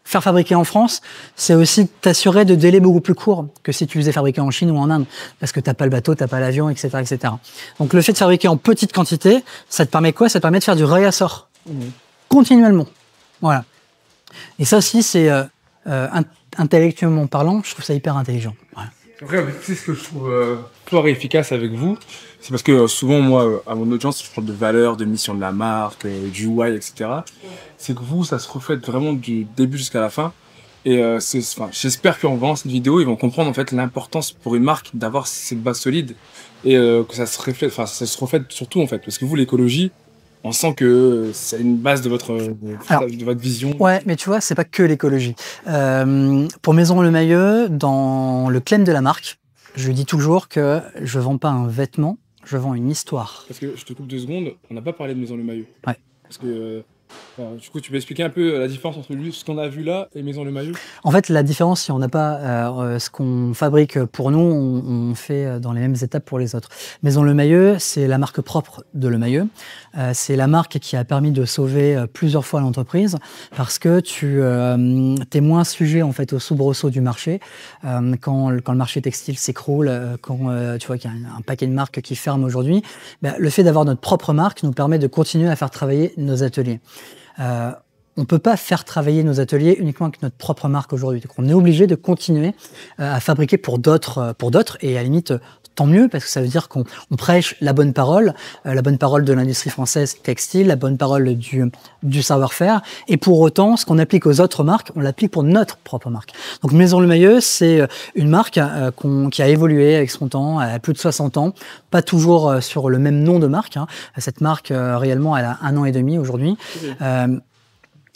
faire fabriquer en France, c'est aussi t'assurer de délais beaucoup plus courts que si tu faisais fabriquer en Chine ou en Inde, parce que t'as pas le bateau, t'as pas l'avion, etc., etc. Donc le fait de fabriquer en petite quantité, ça te permet quoi? Ça te permet de faire du réassort continuellement. Voilà. Et ça aussi, c'est intellectuellement parlant, je trouve ça hyper intelligent. Voilà. Après, c'est ce que je trouve fort et efficace avec vous. C'est parce que souvent, moi, à mon audience, je parle de valeur, de mission de la marque, du why, etc. C'est que vous, ça se reflète vraiment du début jusqu'à la fin. Et j'espère qu'en voyant cette vidéo, ils vont comprendre en fait l'importance pour une marque d'avoir cette base solide et que ça se reflète surtout en fait. Parce que vous, l'écologie, on sent que c'est une base de votre vision. Ouais, mais tu vois, c'est pas que l'écologie. Pour Maison Le Mayeux, dans le claim de la marque, je dis toujours que je vends pas un vêtement, je vends une histoire. Parce que je te coupe 2 secondes, on n'a pas parlé de Maison Le Mayeux. Ouais. Parce que du coup, tu peux expliquer un peu la différence entre ce qu'on a vu là et Maison Le Mayeux? En fait, la différence, si on n'a pas ce qu'on fabrique pour nous, on fait dans les mêmes étapes pour les autres. Maison Le Mayeux, c'est la marque propre de Le Mayeux. C'est la marque qui a permis de sauver plusieurs fois l'entreprise parce que tu es moins sujet en fait au soubresaut du marché. Quand le marché textile s'écroule, quand tu vois qu'il y a un paquet de marques qui ferment aujourd'hui, le fait d'avoir notre propre marque nous permet de continuer à faire travailler nos ateliers. On ne peut pas faire travailler nos ateliers uniquement avec notre propre marque aujourd'hui. Donc on est obligé de continuer à fabriquer pour d'autres et à la limite tant mieux parce que ça veut dire qu'on prêche la bonne parole de l'industrie française textile, la bonne parole du savoir-faire et pour autant ce qu'on applique aux autres marques, on l'applique pour notre propre marque. Donc Maison Le Mayeux, c'est une marque qui a évolué avec son temps, elle a plus de 60 ans, pas toujours sur le même nom de marque. Hein. Cette marque réellement elle a 1 an et demi aujourd'hui.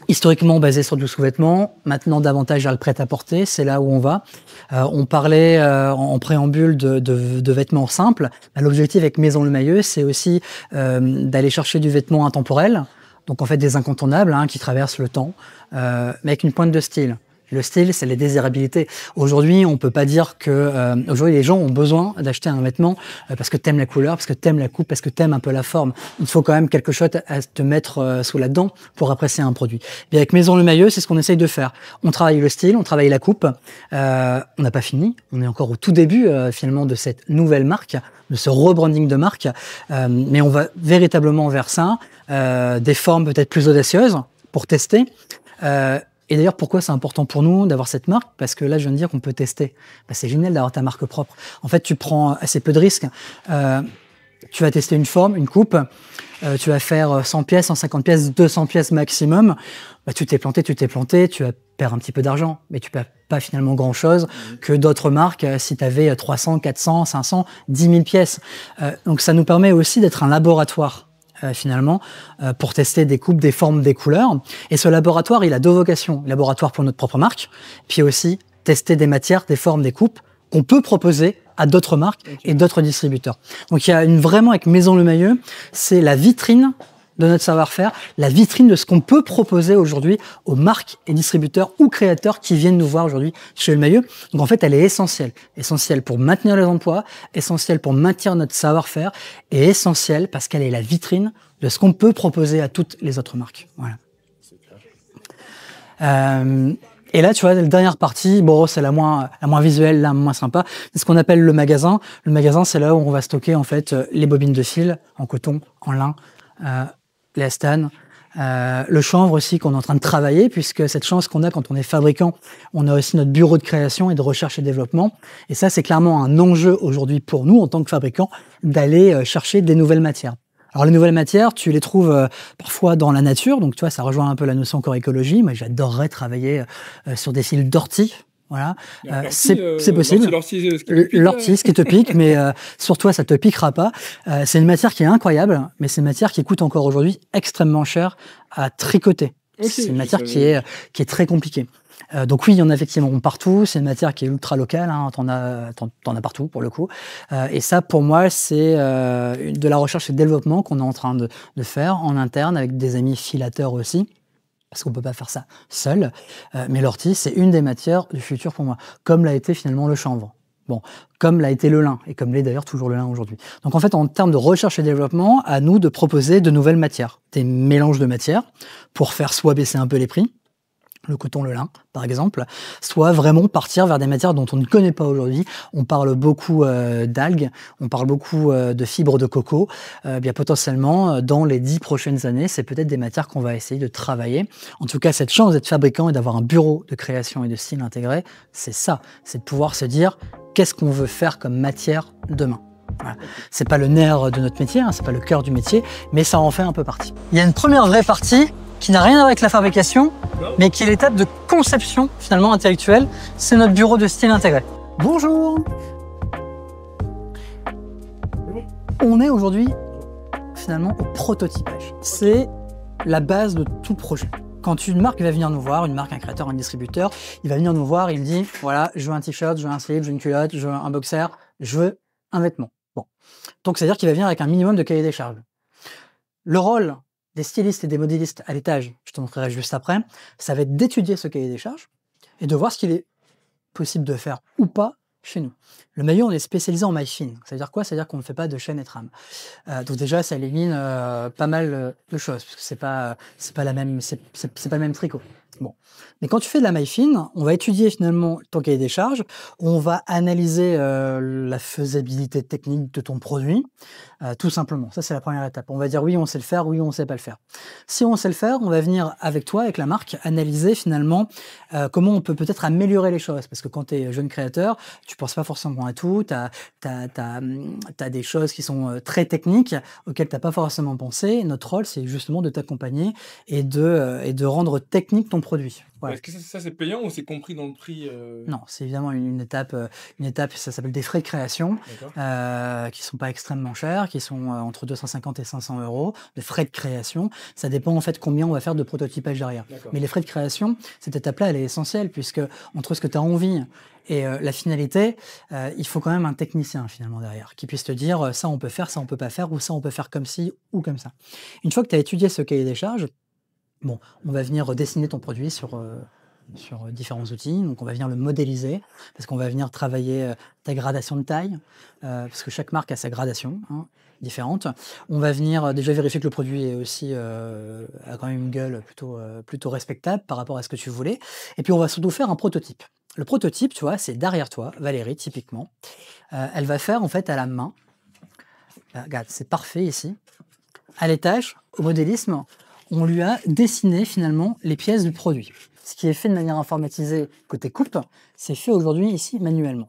Historiquement basé sur du sous-vêtement, maintenant davantage vers le prêt-à-porter, c'est là où on va. On parlait en préambule de vêtements simples. L'objectif avec Maison Le Mayeux, c'est aussi d'aller chercher du vêtement intemporel, donc en fait des incontournables qui traversent le temps, mais avec une pointe de style. Le style, c'est les désirabilités. Aujourd'hui, on peut pas dire que aujourd'hui les gens ont besoin d'acheter un vêtement parce que t'aimes la couleur, parce que t'aimes la coupe, parce que t'aimes un peu la forme. Il faut quand même quelque chose à te mettre sous la dent pour apprécier un produit. Et avec Maison Le Mayeux, c'est ce qu'on essaye de faire. On travaille le style, on travaille la coupe. On n'a pas fini. On est encore au tout début finalement de cette nouvelle marque, de ce rebranding de marque. Mais on va véritablement vers ça. Des formes peut-être plus audacieuses pour tester. Et d'ailleurs, pourquoi c'est important pour nous d'avoir cette marque? Parce que là, je viens de dire qu'on peut tester. C'est génial d'avoir ta marque propre. En fait, tu prends assez peu de risques. Tu vas tester une forme, une coupe. Tu vas faire 100 pièces, 150 pièces, 200 pièces maximum. Tu t'es planté, tu vas perdre un petit peu d'argent. Mais tu perds pas finalement grand-chose que d'autres marques si tu avais 300, 400, 500, 10 000 pièces. Donc, ça nous permet aussi d'être un laboratoire. Finalement, pour tester des coupes, des formes, des couleurs. Et ce laboratoire, il a 2 vocations. Laboratoire pour notre propre marque, puis aussi tester des matières, des formes, des coupes qu'on peut proposer à d'autres marques et d'autres distributeurs. Donc il y a vraiment avec Maison Le Mayeux, c'est la vitrine de notre savoir-faire, la vitrine de ce qu'on peut proposer aujourd'hui aux marques et distributeurs ou créateurs qui viennent nous voir aujourd'hui chez Le Mayeux. Donc en fait, elle est essentielle. Essentielle pour maintenir les emplois, essentielle pour maintenir notre savoir-faire et essentielle parce qu'elle est la vitrine de ce qu'on peut proposer à toutes les autres marques. Voilà. Et là, tu vois, la dernière partie, bon, c'est la moins visuelle, la moins sympa. C'est ce qu'on appelle le magasin. Le magasin, c'est là où on va stocker en fait les bobines de fil en coton, en lin, l'éastane, le chanvre aussi qu'on est en train de travailler, puisque cette chance qu'on a quand on est fabricant, on a aussi notre bureau de création et de recherche et développement. Et ça, c'est clairement un enjeu aujourd'hui pour nous, en tant que fabricants, d'aller chercher des nouvelles matières. Alors les nouvelles matières, tu les trouves parfois dans la nature, donc tu vois, ça rejoint un peu la notion corps-écologie. Moi, j'adorerais travailler sur des fils d'ortie. Voilà, c'est possible. L'ortie, ce qui te pique, mais sur toi, ça te piquera pas. C'est une matière qui est incroyable, mais c'est une matière qui coûte encore aujourd'hui extrêmement cher à tricoter. Okay, c'est une matière qui est très compliquée. Donc oui, il y en a effectivement partout. C'est une matière qui est ultra locale. Hein, t'en as partout pour le coup. Et ça, pour moi, c'est de la recherche et développement qu'on est en train de faire en interne avec des amis filateurs aussi. Parce qu'on peut pas faire ça seul. Mais l'ortie, c'est une des matières du futur pour moi. Comme l'a été finalement le chanvre. Bon, comme l'a été le lin, et comme l'est d'ailleurs toujours le lin aujourd'hui. Donc en fait, en termes de recherche et développement, à nous de proposer de nouvelles matières, des mélanges de matières, pour faire soit baisser un peu les prix, le coton, le lin, par exemple, soit vraiment partir vers des matières dont on ne connaît pas aujourd'hui. On parle beaucoup d'algues, on parle beaucoup de fibres de coco. Bien potentiellement, dans les 10 prochaines années, c'est peut-être des matières qu'on va essayer de travailler. En tout cas, cette chance d'être fabricant et d'avoir un bureau de création et de style intégré, c'est ça. C'est de pouvoir se dire, qu'est-ce qu'on veut faire comme matière demain ? Voilà. C'est pas le nerf de notre métier, hein, c'est pas le cœur du métier, mais ça en fait un peu partie. Il y a une première vraie partie qui n'a rien à voir avec la fabrication, mais qui est l'étape de conception finalement intellectuelle. C'est notre bureau de style intégré. Bonjour. On est aujourd'hui finalement au prototypage. C'est la base de tout projet. Quand une marque va venir nous voir, une marque, un créateur, un distributeur, il va venir nous voir, il dit voilà, je veux un t-shirt, je veux un slip, je veux une culotte, je veux un boxer, je veux un vêtement. Bon. Donc c'est-à-dire qu'il va venir avec un minimum de cahier des charges. Le rôle des stylistes et des modélistes à l'étage, je te montrerai juste après, ça va être d'étudier ce cahier des charges et de voir ce qu'il est possible de faire ou pas chez nous. Le maillot, on est spécialisé en maille fine. Ça veut dire quoi? Ça veut dire qu'on ne fait pas de chaîne et trame. Donc déjà, ça élimine pas mal de choses, parce que c'est pas la même, c'est pas le même tricot. Bon. Mais quand tu fais de la maille fine, on va étudier finalement ton cahier des charges, on va analyser la faisabilité technique de ton produit, tout simplement. Ça, c'est la première étape. On va dire oui, on sait le faire, oui, on sait pas le faire. Si on sait le faire, on va venir avec toi, avec la marque, analyser finalement comment on peut peut-être améliorer les choses. Parce que quand tu es jeune créateur, tu penses pas forcément à tout, t'as des choses qui sont très techniques auxquelles t'as pas forcément pensé. Notre rôle, c'est justement de t'accompagner et de rendre technique ton produit. Voilà. Est-ce que ça c'est payant ou c'est compris dans le prix Non, c'est évidemment une étape, ça s'appelle des frais de création, qui sont pas extrêmement chers, qui sont entre 250 et 500 euros de frais de création. Ça dépend en fait combien on va faire de prototypage derrière. Mais les frais de création, cette étape-là, elle est essentielle, puisque entre ce que tu as envie et la finalité, il faut quand même un technicien finalement derrière, qui puisse te dire ça on peut faire, ça on peut pas faire, ou ça on peut faire comme ci ou comme ça. Une fois que tu as étudié ce cahier des charges, bon, on va venir dessiner ton produit sur différents outils. Donc, on va venir le modéliser parce qu'on va venir travailler ta gradation de taille, parce que chaque marque a sa gradation différente. On va venir déjà vérifier que le produit est aussi a quand même une gueule plutôt respectable par rapport à ce que tu voulais. Et puis, on va surtout faire un prototype. Le prototype, tu vois, c'est derrière toi, Valérie, typiquement. Elle va faire en fait à la main. Regarde, c'est parfait ici. À l'étage, au modélisme, on lui a dessiné finalement les pièces du produit. Ce qui est fait de manière informatisée côté coupe, c'est fait aujourd'hui ici manuellement.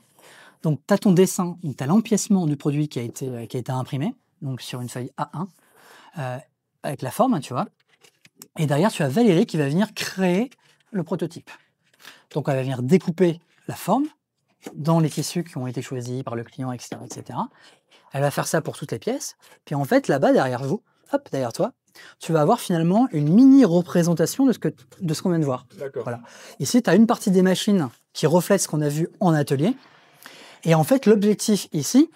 Donc tu as ton dessin, tu as l'empiècement du produit qui a été imprimé, donc sur une feuille A1, avec la forme, tu vois. Et derrière, tu as Valérie qui va venir créer le prototype. Donc elle va venir découper la forme dans les tissus qui ont été choisis par le client, etc., etc. Elle va faire ça pour toutes les pièces. Puis en fait, là-bas, derrière vous, hop, derrière toi, tu vas avoir finalement une mini-représentation de ce qu'on vient de voir. Voilà. Ici, tu as une partie des machines qui reflète ce qu'on a vu en atelier. Et en fait, l'objectif ici,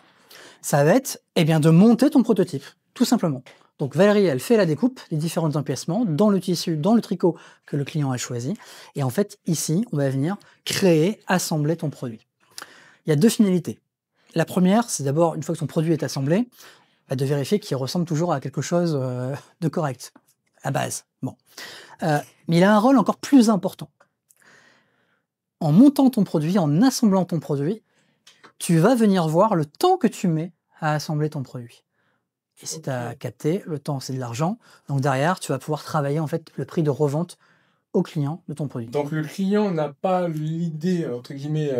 ça va être de monter ton prototype, tout simplement. Donc Valérie, elle fait la découpe, les différents empiècements, dans le tissu, dans le tricot que le client a choisi. Et en fait, ici, on va venir créer, assembler ton produit. Il y a deux finalités. La première, c'est d'abord, une fois que ton produit est assemblé, de vérifier qu'il ressemble toujours à quelque chose de correct, à base. Bon. Mais il a un rôle encore plus important. En montant ton produit, en assemblant ton produit, tu vas venir voir le temps que tu mets à assembler ton produit. Et si tu as capté, le temps, c'est de l'argent. Donc derrière, tu vas pouvoir travailler en fait le prix de revente au client de ton produit. Donc le client n'a pas l'idée, entre guillemets,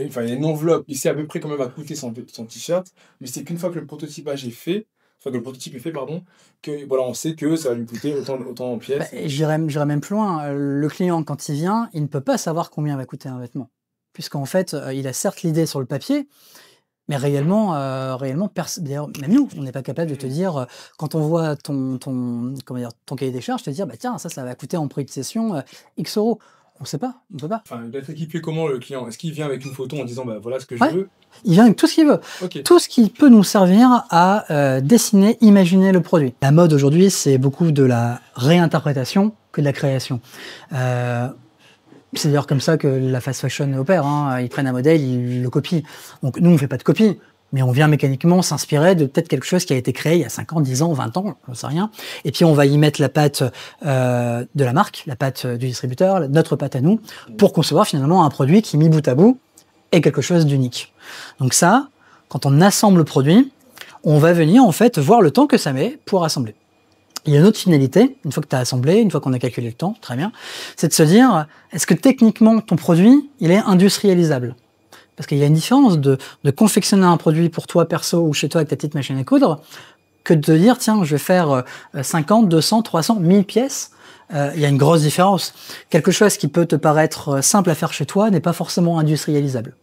enfin il y a une enveloppe, il sait à peu près combien va coûter son t-shirt, mais c'est qu'une fois que le prototypage est fait, enfin que le prototype est fait, pardon, que voilà, on sait que ça va lui coûter autant en pièces. J'irais même plus loin. Le client, quand il vient, il ne peut pas savoir combien va coûter un vêtement. Puisqu'en fait, il a certes l'idée sur le papier, mais réellement, d'ailleurs, même nous, on n'est pas capable de te dire, quand on voit ton cahier des charges, te dire, bah tiens, ça va coûter en prix de session X euros. On ne sait pas, on ne peut pas. Enfin, il doit être équipé comment le client? Est-ce qu'il vient avec une photo en disant, bah voilà ce que je Ouais. veux? Il vient avec tout ce qu'il veut. Ok. Tout ce qui peut nous servir à dessiner, imaginer le produit. La mode aujourd'hui, c'est beaucoup de la réinterprétation que de la création. C'est d'ailleurs comme ça que la fast fashion opère. Hein. Ils prennent un modèle, ils le copient. Donc nous, on ne fait pas de copie, mais on vient mécaniquement s'inspirer de peut-être quelque chose qui a été créé il y a 5 ans, 10 ans, 20 ans, je ne sais rien. Et puis on va y mettre la patte de la marque, la patte du distributeur, notre patte à nous, pour concevoir finalement un produit qui, mis bout à bout, est quelque chose d'unique. Donc ça, quand on assemble le produit, on va venir en fait voir le temps que ça met pour assembler. Il y a une autre finalité, une fois que tu as assemblé, une fois qu'on a calculé le temps, très bien, c'est de se dire, est-ce que techniquement ton produit, il est industrialisable? Parce qu'il y a une différence de confectionner un produit pour toi perso ou chez toi avec ta petite machine à coudre, que de dire, tiens, je vais faire 50, 200, 300, 1000 pièces. Il y a une grosse différence. Quelque chose qui peut te paraître simple à faire chez toi n'est pas forcément industrialisable.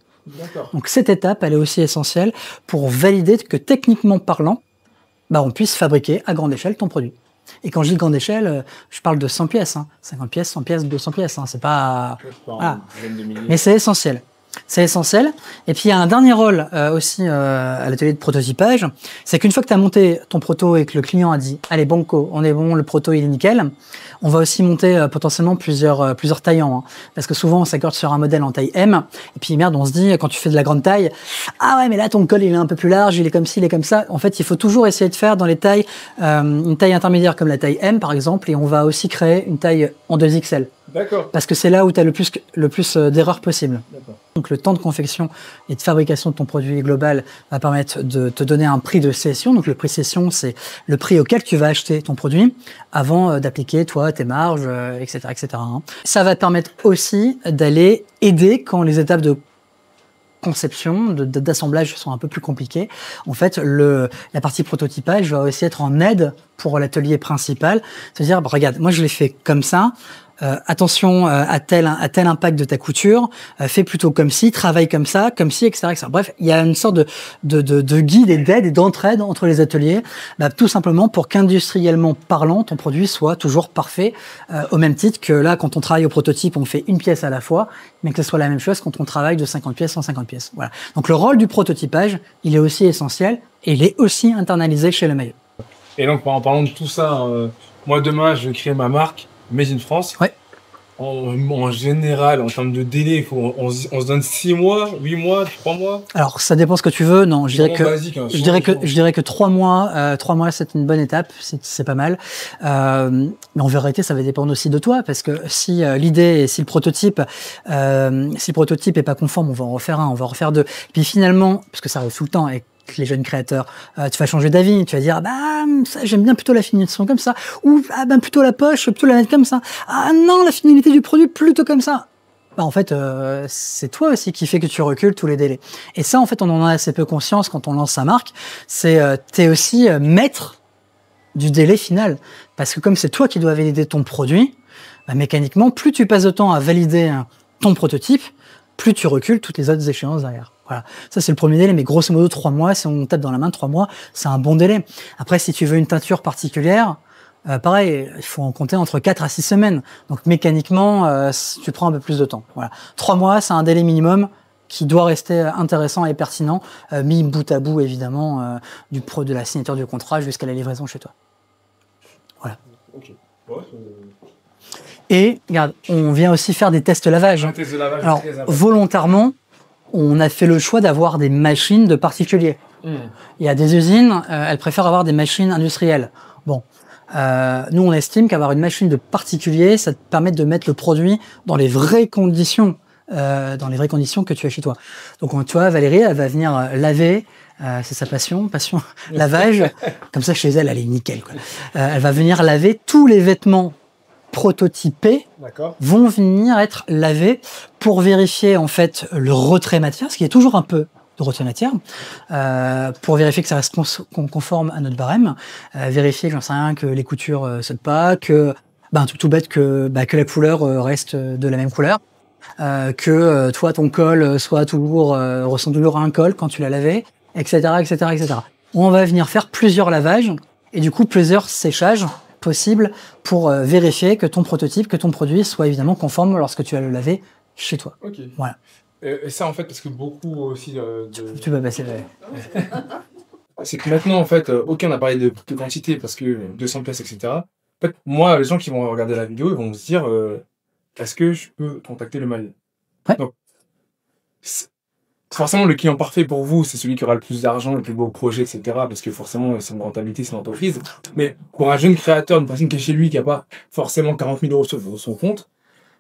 Donc cette étape, elle est aussi essentielle pour valider que techniquement parlant, bah, on puisse fabriquer à grande échelle ton produit. Et quand je dis grande échelle, je parle de 100 pièces, hein. 50 pièces, 100 pièces, 200 pièces. Hein. C'est pas... Voilà. Mais c'est essentiel. C'est essentiel. Et puis il y a un dernier rôle aussi à l'atelier de prototypage, c'est qu'une fois que tu as monté ton proto et que le client a dit « Allez, banco, on est bon, le proto il est nickel », on va aussi monter potentiellement plusieurs taillants. Hein. Parce que souvent on s'accorde sur un modèle en taille M, et puis merde, on se dit quand tu fais de la grande taille « Ah ouais, mais là ton col il est un peu plus large, il est comme ci, il est comme ça ». En fait, il faut toujours essayer de faire dans les tailles, une taille intermédiaire comme la taille M par exemple, et on va aussi créer une taille en 2XL. D'accord. Parce que c'est là où tu as le plus d'erreurs possibles. Donc le temps de confection et de fabrication de ton produit global va permettre de te donner un prix de cession. Donc le prix de cession, c'est le prix auquel tu vas acheter ton produit avant d'appliquer, toi, tes marges, etc., etc. Ça va te permettre aussi d'aller aider quand les étapes de conception, d'assemblage sont un peu plus compliquées. En fait, la partie prototypage va aussi être en aide pour l'atelier principal. C'est-à-dire, bah, regarde, moi je l'ai fait comme ça. Attention à tel impact de ta couture, fais plutôt comme ci, travaille comme ça, etc., etc. Bref, il y a une sorte de guide et d'aide et d'entraide entre les ateliers, bah, tout simplement pour qu'industriellement parlant, ton produit soit toujours parfait, au même titre que là, quand on travaille au prototype, on fait une pièce à la fois, mais que ce soit la même chose quand on travaille de 50 pièces en 50 pièces. Voilà. Donc le rôle du prototypage, il est aussi essentiel et il est aussi internalisé chez le maillot. Et donc, en parlant de tout ça, moi demain, je vais créer ma marque Made in France. Ouais. En général, en termes de délai, on se donne 6 mois, 8 mois, 3 mois. Alors, ça dépend ce que tu veux. Non, je dirais que, basique, hein, je dirais que 3 mois, 3 mois, c'est une bonne étape. C'est pas mal. Mais en vérité, ça va dépendre aussi de toi, parce que si l'idée et si le prototype est pas conforme, on va en refaire un, on va en refaire deux. Puis finalement, parce que ça arrive tout le temps, et les jeunes créateurs, tu vas changer d'avis, tu vas dire bah ça, j'aime bien plutôt la finition comme ça, ou ah ben plutôt la poche, plutôt la mettre comme ça, ah non la finalité du produit plutôt comme ça. Bah en fait c'est toi aussi qui fait que tu recules tous les délais. Et ça en fait on en a assez peu conscience quand on lance sa marque, c'est t'es aussi maître du délai final, parce que comme c'est toi qui dois valider ton produit, bah, mécaniquement plus tu passes de temps à valider ton prototype, plus tu recules toutes les autres échéances derrière. Voilà, ça c'est le premier délai, mais grosso modo 3 mois, si on tape dans la main 3 mois, c'est un bon délai. Après, si tu veux une teinture particulière, pareil, il faut en compter entre 4 à 6 semaines. Donc mécaniquement, tu prends un peu plus de temps. Voilà, 3 mois, c'est un délai minimum qui doit rester intéressant et pertinent, mis bout à bout évidemment de la signature du contrat jusqu'à la livraison chez toi. Voilà. Okay. Et regarde, on vient aussi faire des tests lavage. Test de lavage. Alors volontairement, on a fait le choix d'avoir des machines de particuliers. Il y a des usines, elles préfèrent avoir des machines industrielles. Bon, nous on estime qu'avoir une machine de particulier, ça te permet de mettre le produit dans les vraies conditions que tu as chez toi. Donc tu vois, Valérie, elle va venir laver c'est sa passion, lavage. Comme ça, chez elle, elle est nickel, quoi. Elle va venir laver tous les vêtements prototypés, vont venir être lavés pour vérifier en fait le retrait matière, ce qui est toujours un peu de retrait matière, pour vérifier que ça reste conforme à notre barème, vérifier, j'en sais rien, que les coutures sautent pas, que un truc tout bête, que la couleur reste de la même couleur, que toi ton col soit toujours ressemble toujours à un col quand tu l'as lavé, etc., etc., etc. On va venir faire plusieurs lavages et du coup plusieurs séchages possibles pour vérifier que ton prototype, que ton produit soit évidemment conforme lorsque tu vas le laver chez toi. Ok. Voilà. Et ça, en fait, parce que beaucoup aussi Tu vas passer. C'est que maintenant, en fait, aucun n'a parlé de quantité parce que 200 pièces, etc. En fait, moi, les gens qui vont regarder la vidéo, ils vont se dire est-ce que je peux contacter le maillot? Ouais. Donc, forcément, le client parfait pour vous, c'est celui qui aura le plus d'argent, le plus beau projet, etc. Parce que forcément, c'est une rentabilité, c'est une entreprise. Mais pour un jeune créateur, une personne qui est chez lui, qui n'a pas forcément 40 000 euros sur son compte,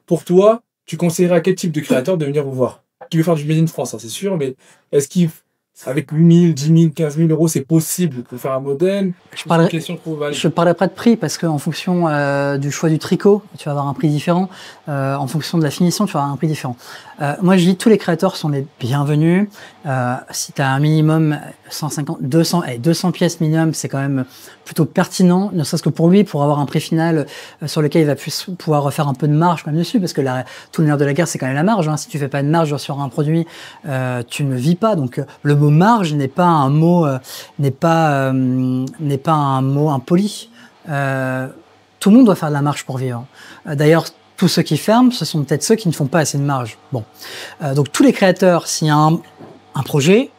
pour toi, tu conseillerais à quel type de créateur de venir vous voir? Qui veut faire du Made in France, hein, c'est sûr, mais est-ce qu'avec 8 000, 10 000, 15 000 euros, c'est possible de faire un modèle? Je parlerai pas de prix parce qu'en fonction du choix du tricot, tu vas avoir un prix différent. En fonction de la finition, tu vas avoir un prix différent. Moi, je dis tous les créateurs sont les bienvenus. Si tu as un minimum 150, 200 pièces minimum, c'est quand même plutôt pertinent, ne serait-ce que pour lui, pour avoir un prix final sur lequel il va pouvoir faire un peu de marge quand même dessus, parce que tout le nerf de la guerre, c'est quand même la marge. Hein. Si tu fais pas de marge sur un produit, tu ne vis pas. Donc le mot marge n'est pas un mot, impoli. Tout le monde doit faire de la marge pour vivre. D'ailleurs, tous ceux qui ferment, ce sont peut-être ceux qui ne font pas assez de marge. Bon, donc tous les créateurs, s'il y a un projet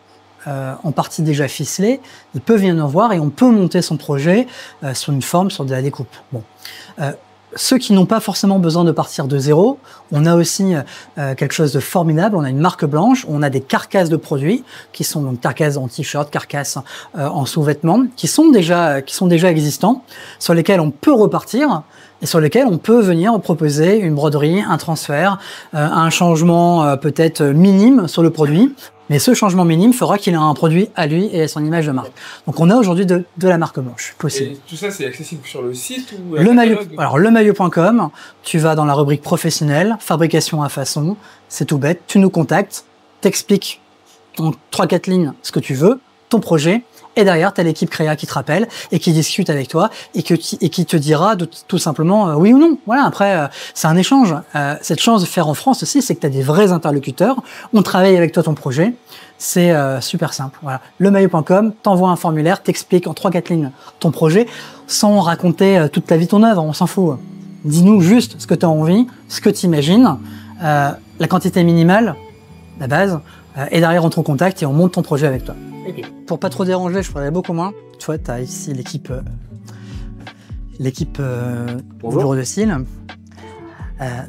en partie déjà ficelé, ils peuvent venir nous voir et on peut monter son projet sur une forme, sur de la découpe. Bon. Ceux qui n'ont pas forcément besoin de partir de zéro, on a aussi quelque chose de formidable. On a une marque blanche, on a des carcasses de produits qui sont donc carcasses en t-shirt, carcasses en sous-vêtements, qui sont déjà existants, sur lesquels on peut repartir et sur lesquels on peut venir proposer une broderie, un transfert, un changement peut-être minime sur le produit. Mais ce changement minime fera qu'il a un produit à lui et à son image de marque. Donc on a aujourd'hui de la marque blanche possible. Et tout ça, c'est accessible sur le site ou lemaillot.com, tu vas dans la rubrique professionnelle, fabrication à façon, c'est tout bête, tu nous contactes, t'expliques en 3-4 lignes ce que tu veux, ton projet, et derrière, tu as l'équipe créa qui te rappelle et qui discute avec toi et qui te dira tout simplement oui ou non. Voilà, après, c'est un échange. Cette chance de faire en France aussi, c'est que tu as des vrais interlocuteurs. On travaille avec toi ton projet. C'est super simple. Voilà. Lemaillot.com, t'envoies un formulaire, t'expliques en 3-4 lignes ton projet sans raconter toute ta vie, ton œuvre. On s'en fout. Dis-nous juste ce que tu as envie, ce que tu imagines, la quantité minimale, la base, et derrière, on te recontacte et on monte ton projet avec toi. Okay. Pour pas trop déranger, je parlerai beaucoup moins. Tu vois, tu as ici l'équipe du bureau de style.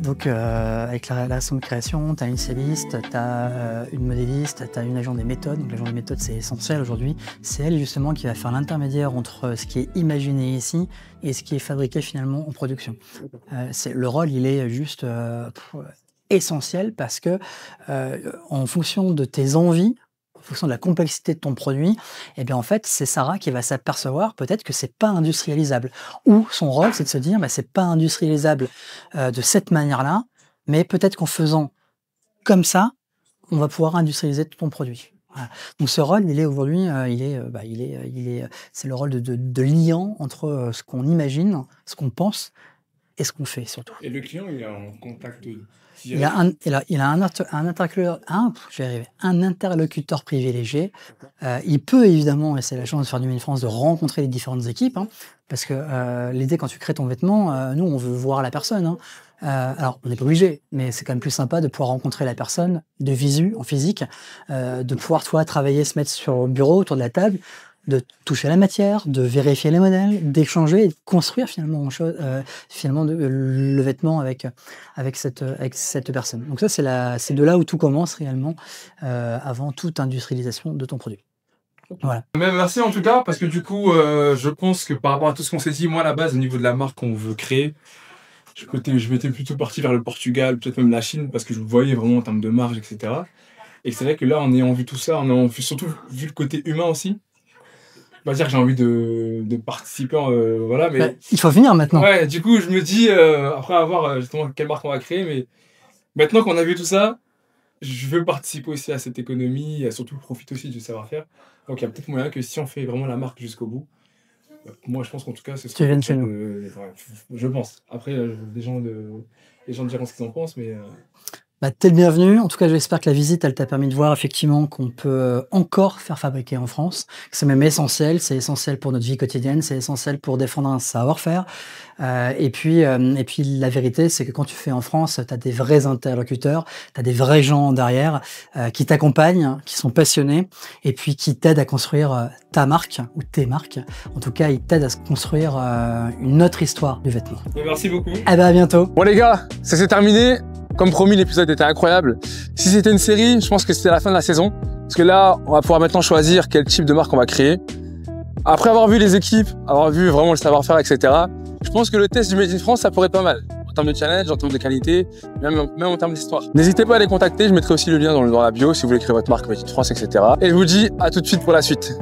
Donc, avec la son de création, tu as une styliste, tu as une modéliste, tu as une agent des méthodes. Donc, l'agent des méthodes, c'est essentiel aujourd'hui. C'est elle, justement, qui va faire l'intermédiaire entre ce qui est imaginé ici et ce qui est fabriqué, finalement, en production. Le rôle, il est juste essentiel parce que, en fonction de tes envies, en fonction de la complexité de ton produit, eh bien en fait, c'est Sarah qui va s'apercevoir peut-être que c'est pas industrialisable. Ou son rôle, c'est de se dire, c'est pas industrialisable de cette manière-là, mais peut-être qu'en faisant comme ça, on va pouvoir industrialiser ton produit. Voilà. Donc ce rôle, il est aujourd'hui, c'est le rôle de liant entre ce qu'on imagine, ce qu'on pense et ce qu'on fait surtout. Et le client, il est en contact. Il a un interlocuteur privilégié. Il peut évidemment, et c'est la chance de faire du Made in France, de rencontrer les différentes équipes, hein, parce que l'idée quand tu crées ton vêtement, nous on veut voir la personne. Hein. Alors on n'est pas obligé, mais c'est quand même plus sympa de pouvoir rencontrer la personne de visu, en physique, de pouvoir toi travailler, se mettre sur le bureau autour de la table, de toucher la matière, de vérifier les modèles, d'échanger et de construire finalement le vêtement avec cette personne. Donc ça, c'est de là où tout commence réellement, avant toute industrialisation de ton produit. Voilà. Merci en tout cas, parce que du coup, je pense que par rapport à tout ce qu'on s'est dit, moi à la base, au niveau de la marque qu'on veut créer, je m'étais plutôt parti vers le Portugal, peut-être même la Chine, parce que je voyais vraiment en termes de marge, etc. Et c'est vrai que là, en ayant vu tout ça, en ayant surtout vu le côté humain aussi, on va dire que j'ai envie de participer, voilà, mais... Bah, il faut venir maintenant. Ouais, du coup, je me dis, après avoir justement quelle marque on va créer, mais maintenant qu'on a vu tout ça, je veux participer aussi à cette économie, et surtout profiter aussi du savoir-faire. Donc il y a peut-être moyen que si on fait vraiment la marque jusqu'au bout, moi je pense qu'en tout cas, ce serait... Tu viennes chez nous. Ouais, je pense. Après, les gens diront ce qu'ils en pensent, mais... Bah, t'es le bienvenu. En tout cas, j'espère que la visite, elle t'a permis de voir effectivement qu'on peut encore faire fabriquer en France. C'est même essentiel. C'est essentiel pour notre vie quotidienne. C'est essentiel pour défendre un savoir-faire. Et puis, la vérité, c'est que quand tu fais en France, t'as des vrais interlocuteurs, t'as des vrais gens derrière qui t'accompagnent, qui sont passionnés, et puis qui t'aident à construire ta marque ou tes marques. En tout cas, ils t'aident à se construire une autre histoire du vêtement. Merci beaucoup. Eh ben, à bientôt. Bon les gars, ça s'est terminé. Comme promis, l'épisode était incroyable. Si c'était une série, je pense que c'était la fin de la saison. Parce que là, on va pouvoir maintenant choisir quel type de marque on va créer. Après avoir vu les équipes, avoir vu vraiment le savoir-faire, etc., je pense que le test du Made in France, ça pourrait être pas mal. En termes de challenge, en termes de qualité, même en termes d'histoire. N'hésitez pas à les contacter, je mettrai aussi le lien dans la bio si vous voulez créer votre marque Made in France, etc. Et je vous dis à tout de suite pour la suite.